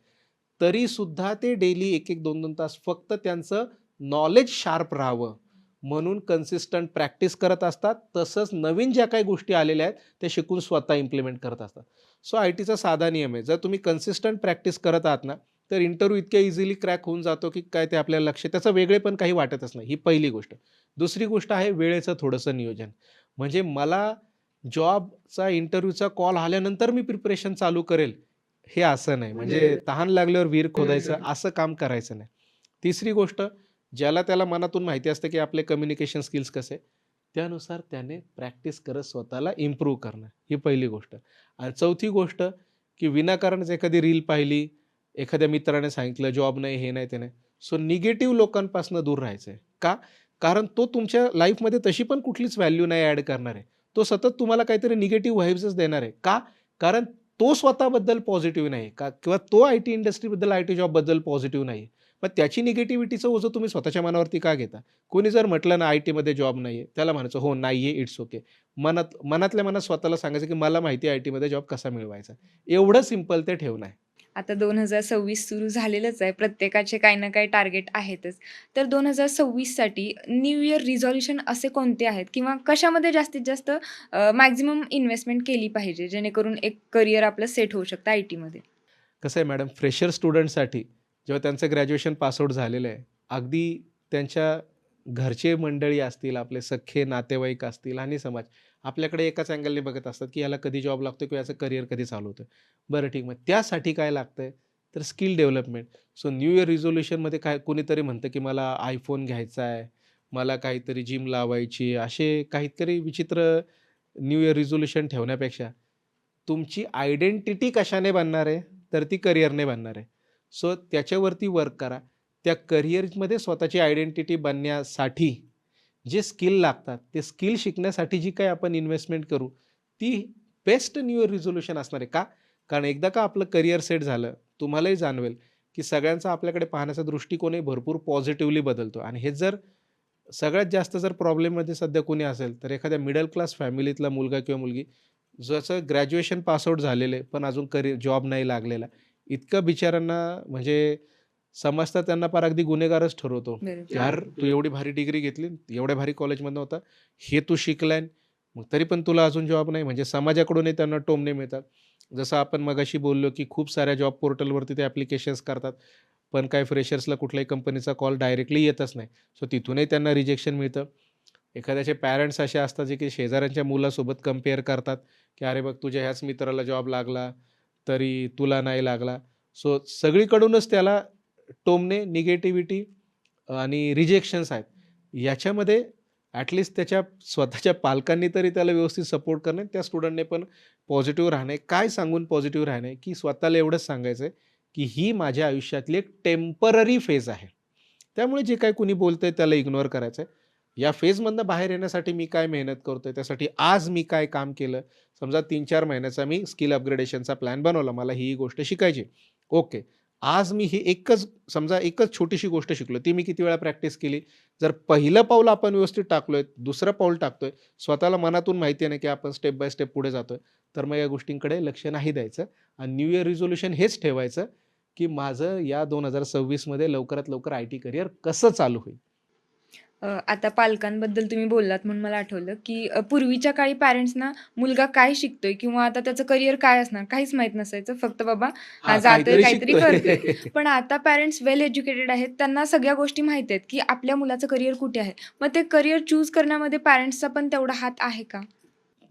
तरीसुद्धा ते डेली 1-1, 2-2 तास फक्त त्यांचं नॉलेज शार्प राहावं म्हणून कन्सिस्टंट प्रॅक्टिस करत असतात. तसंच नवीन ज्या काही गोष्टी आलेल्या आहेत, त्या शिकून स्वतः इम्प्लिमेंट करत असतात. सो आय-टीचा साधा नियम आहे. जर तुम्ही कन्सिस्टंट प्रॅक्टिस करत आहात ना, तर इंटरव्ह्यू इतक्या इझिली क्रॅक होऊन जातो, की काय ते आपल्याला लक्ष त्याचं वेगळेपण काही वाटतच नाही. ही पहिली गोष्ट. दुसरी गोष्ट आहे वेळेचं थोडंसं नियोजन. म्हणजे मला जॉबचा इंटरव्ह्यूचा कॉल आल्यानंतर मी प्रिपरेशन चालू करेल, हे असं नाही. म्हणजे तहान लागल्यावर विहीर खोदायचं असं काम करायचं नाही. तिसरी गोष्ट, ज्याला त्याला मनातून माहिती असतं, की आपले कम्युनिकेशन स्किल्स कसे, त्यानुसार त्याने प्रॅक्टिस करत स्वतःला इम्प्रूव्ह करणं, ही पहिली गोष्ट. आणि चौथी गोष्ट, की विनाकारणच एखादी रील पाहिली, एखाद्या मित्राने सांगितलं जॉब नाही, हे नाही, ते नाही. सो निगेटिव्ह लोकांपासून दूर राहायचं आहे. का? कारण तो तुमच्या लाईफमध्ये तशी पण कुठलीच व्हॅल्यू नाही ॲड करणार आहे. तो सतत तुम्हाला काहीतरी निगेटिव्ह व्हाइब्सच देणार आहे. का? कारण तो स्वतःबद्दल पॉझिटिव्ह नाही का किंवा तो आय-टी इंडस्ट्रीबद्दल, आय-टी जॉबबद्दल पॉझिटिव्ह नाही आहे. मग त्याची निगेटिव्हिटीचं ओझं तुम्ही स्वतःच्या मनावरती का घेता? कोणी जर म्हटलं ना आय-टीमध्ये जॉब नाहीये, त्याला म्हणायचं, "हो, नाहीये, इट्स ओके." मनातल्या मनात स्वतःला सांगायचं, की मला माहिती आहे आय-टीमध्ये जॉब कसा मिळवायचा. एवढं सिंपल ते ठेवणं आहे. आता 2026 सुरू झालेलंच आहे. प्रत्येकाचे काही ना काही टार्गेट आहेतच. तर 2026 साठी न्यू इयर रिझॉल्यूशन असे कोणते आहेत किंवा कशामध्ये जास्तीत जास्त मॅक्सिमम इन्व्हेस्टमेंट केली पाहिजे, जेणेकरून एक करियर आपलं सेट होऊ शकतं आय-टीमध्ये? कसं आहे मॅडम, फ्रेशर स्टुडंटसाठी जेव्हा त्यांचं ग्रॅज्युएशन पासआउट झालेलं आहे, अगदी त्यांच्या घरचे मंडळी असतील, आपले सख्खे नातेवाईक असतील आणि समाज आपल्याकडे एकाच अँगलने बघत असतात, की याला कधी जॉब लागतो किंवा याचं करिअर कधी चालू होतं. बरं ठीक, मग त्यासाठी काय लागतंय? तर skill development. So new year रिझोल्यूशनमध्ये काय कोणीतरी म्हणतं, की मला iPhone घ्यायचा आहे, मला काहीतरी जिम लावायची, असे काहीतरी विचित्र न्यू इयर रिझोल्यूशन ठेवण्यापेक्षा तुमची आयडेंटिटी कशाने बनणार आहे? तर ती करिअरने बनणार आहे. सो त्याच्यावरती वर्क करा. त्या करिअरमध्ये स्वतःची आयडेंटिटी बनण्यासाठी जे स्किल लागतात, ते स्किल शिकण्यासाठी जी काही आपण इन्व्हेस्टमेंट करू, ती बेस्ट न्यू इयर रिझोल्यूशन असणार आहे. का? कारण एकदा का आपलं करियर सेट झालं, तुम्हालाही जाणवेल, की सगळ्यांचा आपल्याकडे पाहण्याचा दृष्टिकोनही भरपूर पॉझिटिव्हली बदलतो आणि हे जर सगळ्यात जास्त जर प्रॉब्लेममध्ये सध्या कोणी असेल, तर एखाद्या मिडल क्लास फॅमिलीतला मुलगा किंवा मुलगी, ज्याचं ग्रॅज्युएशन पास आउट झालेलं आहे, पण अजून जॉब नाही लागलेला. इतकं बिचाऱ्यांना म्हणजे समजता त्यांना पार अगदी गुन्हेगारच ठरवतो. बरोबर. यार तू एवढी भारी डिग्री घेतली, एवढ्या भारी कॉलेजमधनं होता, हे तू शिकलाय, मग तरी पण तुला अजून जॉब नाही. म्हणजे समाजाकडूनही त्यांना टोमणे मिळतात. जसं आपण मगाशी बोललो, की खूप साऱ्या जॉब पोर्टलवरती ते ॲप्लिकेशन्स करतात. पण काय फ्रेशर्सला कुठल्याही कंपनीचा कॉल डायरेक्टली येतच नाही. सो तिथूनही त्यांना रिजेक्शन मिळतं. एखाद्याचे पॅरेंट्स असे असतात, जे की शेजाऱ्यांच्या मुलासोबत कंपेअर करतात, की "अरे बघ, तुझ्या ह्याच मित्राला जॉब लागला, तरी तुला नाही लागला." सो सगळीकडूनच त्याला टोमणे, निगेटिव्हिटी आणि रिजेक्शन्स आहेत. याच्यामध्ये ॲटलीस्ट त्याच्या स्वतःच्या पालकांनी तरी त्याला व्यवस्थित सपोर्ट करणे, त्या स्टुडंटने पण पॉझिटिव्ह राहणे. काय सांगून पॉझिटिव्ह राहणे, की स्वतःला एवढंच सांगायचं आहे, की ही माझ्या आयुष्यातली एक टेम्पररी फेज आहे. त्यामुळे जे काही कुणी बोलतंय त्याला इग्नोर करायचं आहे. या फेजमधनं बाहेर येण्यासाठी मी काय मेहनत करतोय, त्यासाठी आज मी काय काम केलं. समजा 3-4 महिन्याचा मी स्किल अपग्रेडेशनचा प्लॅन बनवला. मला ही गोष्ट शिकायची. ओके. आज मी ही समजा एकच छोटीशी गोष्ट शिकलो. ती मी किती वेळा प्रॅक्टिस केली. जर पहिलं पाऊल आपण व्यवस्थित टाकलोय, दुसरं पाऊल टाकतोय, स्वतःला मनातून माहिती आहे ना, की आपण स्टेप बाय स्टेप पुढे जातोय, तर मग या गोष्टींकडे लक्ष नाही द्यायचं आणि न्यू इयर रिझोल्यूशन हेच ठेवायचं, की माझं या 2026 मध्ये लवकरात लवकर आय-टी करियर कसं चालू होईल. आता पालकांबद्दल तुम्ही बोललात म्हणून मला आठवलं, की पूर्वीच्या काळी पॅरेंट्सना मुलगा काय शिकतोय किंवा आता त्याचं करियर काय असणार काहीच माहीत नसायचं. फक्त बाबा हां, जातोय, काहीतरी काहीतरी करतोय. शिकतोय. पण आता पॅरेंट्स वेल एज्युकेटेड आहेत. त्यांना सगळ्या गोष्टी माहीत आहेत, की आपल्या मुलाचं करियर कुठे आहे. मग ते करियर चूज करण्यामध्ये पॅरेंट्सचा पण तेवढा हात आहे का?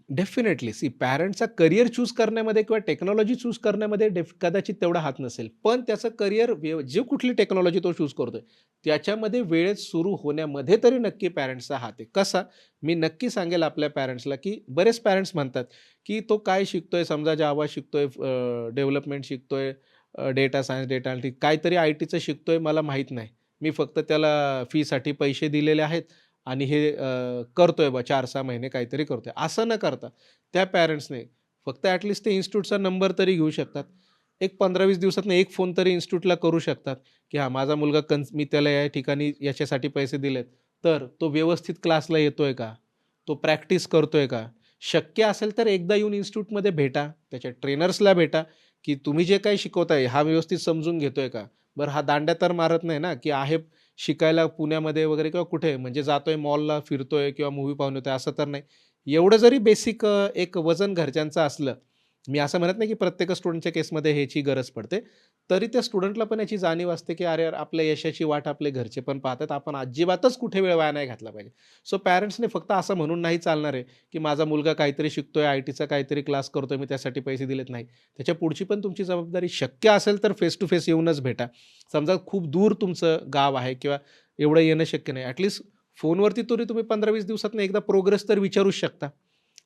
डेफिनेटली. पॅरेंटचा करियर चूज करण्यामध्ये किंवा टेक्नॉलॉजी चूज करण्यामध्ये कदाचित तेवढा हात नसेल. पण त्याचं करियर जे कुठली टेक्नॉलॉजी तो चूज करतोय, त्याच्यामध्ये वेळेत सुरू होण्यामध्ये तरी नक्की पॅरेंट्सचा हात आहे. कसा? मी नक्की सांगेल आपल्या पॅरेंट्सला, की बरेच पॅरेंट्स म्हणतात, की तो काय शिकतोय, समजा जावा शिकतोय, डेव्हलपमेंट शिकतोय, डेटा सायन्स, डेटा अनालिटिक्स काहीतरी आय-टीचं शिकतोय, मला माहीत नाही. मी फक्त त्याला फीसाठी पैसे दिलेले आहेत आणि हे करतोय बा 4-6 महिने काहीतरी करतोय. असं न करता त्या पॅरेंट्सने फक्त ॲटलीस्ट ते इन्स्टिट्यूटचा नंबर तरी घेऊ शकतात. एक 15-20 दिवसातनं एक फोन तरी इन्स्टिट्यूटला करू शकतात, की हां, माझा मुलगा मी त्याला या ठिकाणी याच्यासाठी पैसे दिलेत. तर तो व्यवस्थित क्लासला येतोय का? तो प्रॅक्टिस करतोय का? शक्य असेल तर एकदा येऊन इन्स्टिट्यूटमध्ये भेटा. त्याच्या ट्रेनर्सला भेटा, की तुम्ही जे काही शिकवताय हा व्यवस्थित समजून घेतोय का? बरं हा दांड्या तर मारत नाही ना, की आहे शिकायला पुण्यामध्ये वगैरे किंवा कुठे म्हणजे जातोय मॉलला फिरतोय किंवा मूव्ही पाहून येतोय असं तर नाही. एवढं जरी बेसिक एक वजन घरच्यांचं असलं, मी असं म्हणत नाही की प्रत्येक स्टुडंटच्या केसमध्ये ह्याची गरज पडते. तरी त्या स्टुडंटला पण याची जाणीव असते, की अरे यार आपल्या यशाची वाट आपले घरचे पण पाहतात. आपण अजिबातच कुठे वेळ वाया नाही घातला पाहिजे. सो पॅरेंट्सने फक्त असं म्हणून नाही चालणार आहे, की माझा मुलगा काहीतरी शिकतोय, आय-टीचा काहीतरी क्लास करतोय, मी त्यासाठी पैसे दिलेत नाही. त्याच्या पुढची पण तुमची जबाबदारी शक्य असेल तर फेस टू फेस येऊनच भेटा. समजा खूप दूर तुमचं गाव आहे किंवा एवढं येणं शक्य नाही. ॲटलीस्ट फोनवरती तरी तुम्ही 15-20 दिवसातनं एकदा प्रोग्रेस तर विचारूच शकता.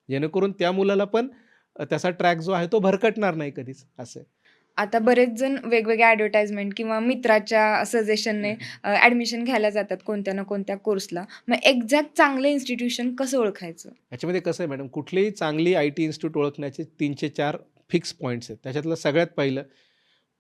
जेणेकरून त्या मुलाला पण त्याचा ट्रॅक जो आहे तो भरकटणार नाही कधीच असं आहे. आता बरेच जण वेगवेगळ्या ॲडव्हर्टाइजमेंट किंवा मित्राच्या सजेशनने ॲडमिशन घ्यायला जातात कोणत्या ना कोणत्या कोर्सला. मग एक्झॅक्ट चांगलं इन्स्टिट्यूशन कसं ओळखायचं? याच्यामध्ये कसं आहे मॅडम, कुठलीही चांगली आय-टी इन्स्टिट्यूट ओळखण्याचे 3-4 फिक्स पॉइंट्स आहेत. त्याच्यातलं सगळ्यात पहिलं,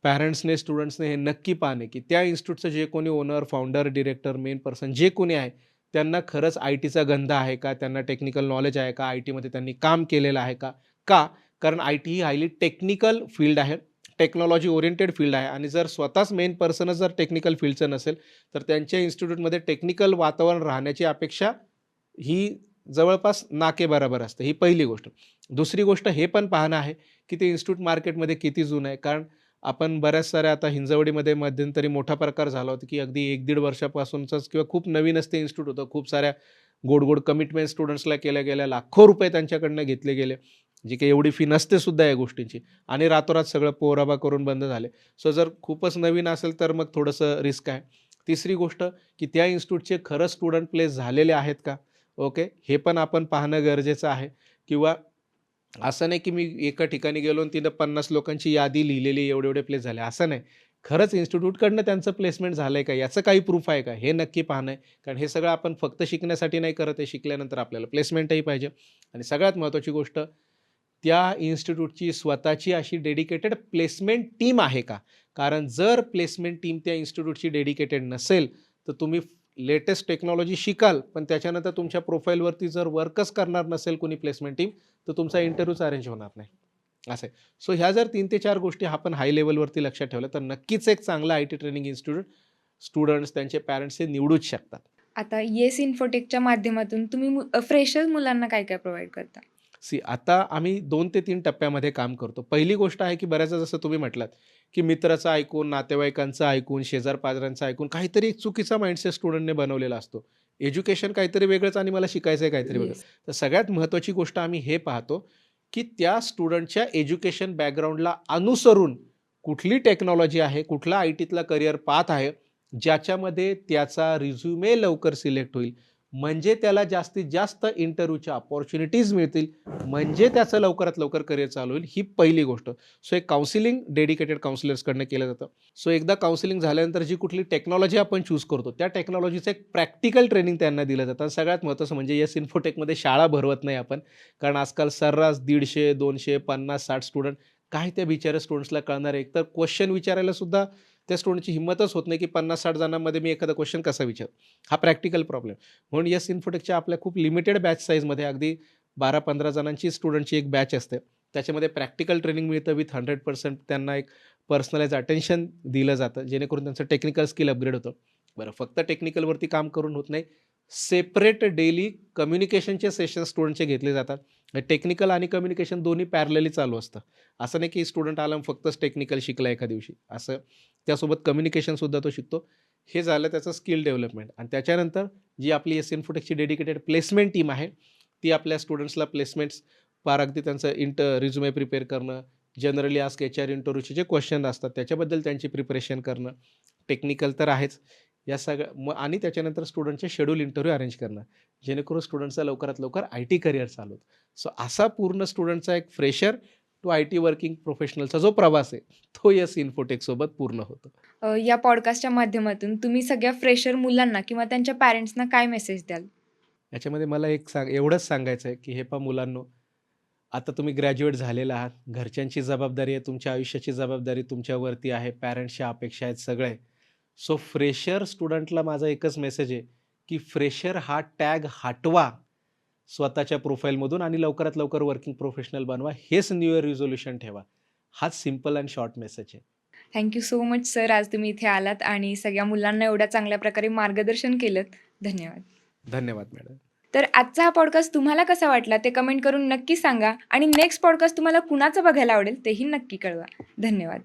पॅरेंट्सने, स्टुडंट्सने हे नक्की पाहणे, की त्या इन्स्टिट्यूटचं जे कोणी owner, founder, director, main person जे कोणी आहे, त्यांना खरंच आय-टीचा गंध आहे का? त्यांना टेक्निकल नॉलेज आहे का? आय-टीमध्ये त्यांनी काम केलेलं आहे का? का? कारण IT he highly technical field आहे. टेक्नॉलॉजी ओरिएंटेड फील्ड आहे आणि जर स्वतःच मेन पर्सनच जर टेक्निकल फील्डचं नसेल, तर त्यांच्या इन्स्टिट्यूटमध्ये टेक्निकल वातावरण राहण्याची अपेक्षा ही जवळपास नाकेबरोबर असते. ही पहिली गोष्ट. दुसरी गोष्ट हे पण पाहणं आहे, की ते इन्स्टिट्यूट मार्केटमध्ये किती जुनं आहे. कारण आपण बऱ्याच साऱ्या आता हिंजवडीमध्ये मध्यंतरी मोठा प्रकार झाला होता, की अगदी 1-1.5 वर्षापासूनचंच किंवा खूप नवीनच ते इन्स्टिट्यूट होतं. खूप साऱ्या गोड-गोड कमिटमेंट स्टुडंट्सला केल्या गेल्या. लाखो रुपये त्यांच्याकडनं घेतले गेले. जी काही एवढी फी नसते सुद्धा या गोष्टींची आणि रातोरात सगळं पोराबा करून बंद झाले. सो जर खूपच नवीन असेल तर मग थोडंसं रिस्क आहे. तिसरी गोष्ट, की त्या इन्स्टिट्यूटचे खरंच स्टुडंट प्लेस झालेले आहेत का? ओके. हे पण आपण पाहणं गरजेचं आहे किंवा असं नाही की मी एका ठिकाणी गेलो आणि तिथं 50 लोकांची यादी लिहिलेली एवढे-एवढे प्लेस झाले, असं नाही. खरंच इन्स्टिट्यूटकडनं त्यांचं प्लेसमेंट झालंय का? याचं काही प्रूफ आहे का? हे नक्की पाहणं आहे. कारण हे सगळं आपण फक्त शिकण्यासाठी नाही करत आहे. शिकल्यानंतर आपल्याला प्लेसमेंटही पाहिजे आणि सगळ्यात महत्त्वाची गोष्ट, त्या इन्स्टिट्यूटची स्वतःची अशी डेडिकेटेड प्लेसमेंट टीम आहे का? कारण जर प्लेसमेंट टीम त्या इन्स्टिट्यूटची डेडिकेटेड नसेल, तर तुम्ही लेटेस्ट टेक्नॉलॉजी शिकाल, पण त्याच्यानंतर तुमच्या प्रोफाईलवरती जर वर्कच करणार नसेल कोणी प्लेसमेंट टीम, तर तुमचा इंटरव्ह्यूच अरेंज होणार नाही. असं आहे. सो ह्या जर 3 ते 4 गोष्टी आपण हाय लेव्हलवरती लक्षात ठेवल्या, तर नक्कीच एक चांगला आय-टी ट्रेनिंग इन्स्टिट्यूट स्टुडंट्स, त्यांचे पॅरेंट्स हे निवडूच शकतात. आता येस इन्फोटेकच्या माध्यमातून तुम्ही फ्रेशर मुलांना काय-काय प्रोव्हाईड करता? आता आम्ही 2 ते 3 टप्प्यामध्ये काम करतो. पहिली गोष्ट आहे, की बऱ्याचदा जसं तुम्ही म्हटलात, की मित्राचं ऐकून, नातेवाईकांचं ऐकून, शेजार-पाजारांचं ऐकून काहीतरी एक चुकीचा माइंडसेट स्टुडंटने बनवलेला असतो. एज्युकेशन काहीतरी वेगळंच आणि मला शिकायचं आहे काहीतरी वेगळं. येस. तर सगळ्यात महत्त्वाची गोष्ट आम्ही हे पाहतो, की त्या स्टुडंटच्या एज्युकेशन बॅकग्राऊंडला अनुसरून कुठली टेक्नॉलॉजी आहे, कुठला आय-टीतला करियर पाथ आहे, ज्याच्यामध्ये त्याचा रिझ्युमे लवकर सिलेक्ट होईल. म्हणजे त्याला जास्तीत जास्त इंटरव्ह्यूच्या अपॉर्च्युनिटीज मिळतील. म्हणजे त्याचं लवकरात लवकर करियर चालू होईल, ही पहिली गोष्ट. सो एक काउन्सिलिंग डेडिकेटेड काउन्सिलर्सकडनं केलं जातं. सो एकदा काउन्सिलिंग झाल्यानंतर जी कुठली टेक्नॉलॉजी आपण चूज करतो, त्या टेक्नॉलॉजीचं एक प्रॅक्टिकल ट्रेनिंग त्यांना दिलं जातं. आणि सगळ्यात महत्त्वाचं म्हणजे येस इन्फोटेकमध्ये शाळा भरवत नाही आपण. कारण आजकाल सर्रास 150, 200, 50, 60 स्टुडंट, काय त्या बिचाऱ्या स्टुडंट्सला कळणार आहे? एकतर क्वेश्चन विचारायला सुद्धा त्या स्टुडंटची हिंमतच होत नाही, की 50-60 जणांमध्ये मी एखादा क्वेश्चन कसा विचारू? हा प्रॅक्टिकल प्रॉब्लेम. म्हणून येस इन्फोटेकच्या आपल्या खूप लिमिटेड बॅच साईजमध्ये अगदी 12-15 जणांची स्टुडंटची एक बॅच असते. त्याच्यामध्ये प्रॅक्टिकल ट्रेनिंग मिळतं विथ 100% त्यांना एक पर्सनलाइज अटेन्शन दिलं जातं, जेणेकरून त्यांचं टेक्निकल स्किल अपग्रेड होतं. बरं, फक्त टेक्निकलवरती काम करून होत नाही. सेपरेट डेली कम्युनिकेशनचे सेशन्स स्टुडंटचे घेतले जातात. टेक्निकल आणि कम्युनिकेशन दोन्ही पॅरलली चालू असतं. असं नाही की स्टुडंट आला आणि फक्तच टेक्निकल शिकला एका दिवशी. असं त्यासोबत कम्युनिकेशनसुद्धा तो शिकतो. हे झालं त्याचं स्किल डेव्हलपमेंट आणि त्याच्यानंतर जी आपली एस इन्फोटेकची डेडिकेटेड प्लेसमेंट टीम आहे, ती आपल्या स्टुडंट्सला प्लेसमेंट्स पार अगदी त्यांचं रिझ्युमे प्रिपेअर करणं, जनरली आस्क एच-आर इंटरव्ह्यूचे जे क्वेश्चन असतात त्याच्याबद्दल त्यांची प्रिपरेशन करणं, टेक्निकल तर आहेच. या सगळ्या आणि त्याच्यानंतर स्टुडंटचे शेड्यूल इंटरव्ह्यू अरेंज करणं, जेणेकरून स्टुडंटचा लवकरात लवकर आय-टी करियर चालू होतं. सो असा पूर्ण स्टुडंटचा एक फ्रेशर टू आय-टी वर्किंग प्रोफेशनलचा जो प्रवास आहे, तो येस इन्फोटेकसोबत पूर्ण होतो. या पॉडकास्टच्या माध्यमातून तुम्ही सगळ्या फ्रेशर मुलांना किंवा त्यांच्या पॅरेंट्सना काय मेसेज द्याल? याच्यामध्ये मला एवढंच सांगायचं आहे, की हे पहा मुलांनो, आता तुम्ही ग्रॅज्युएट झालेला आहात. घरच्यांची जबाबदारी आहे, तुमच्या आयुष्याची जबाबदारी तुमच्यावरती आहे, पॅरेंट्सच्या अपेक्षा आहेत, सगळं आहे. सो फ्रेशर स्टुडंटला माझा एकच मेसेज आहे, की फ्रेशर हा टॅग हटवा स्वतःच्या प्रोफाईलमधून आणि लवकरात लवकर वर्किंग प्रोफेशनल बनवा. हेच न्यू इयर रिझोल्यूशन ठेवा. हाच सिंपल अँड शॉर्ट मेसेज आहे. थँक सो मच सर, आज तुम्ही इथे आलात आणि सगळ्या मुलांना एवढ्या चांगल्या प्रकारे मार्गदर्शन केलंत. धन्यवाद. धन्यवाद मॅडम. तर आजचा हा पॉडकास्ट तुम्हाला कसा वाटला ते कमेंट करून नक्की सांगा आणि नेक्स्ट पॉडकास्ट तुम्हाला कुणाचा बघायला आवडेल तेही नक्की कळवा. धन्यवाद.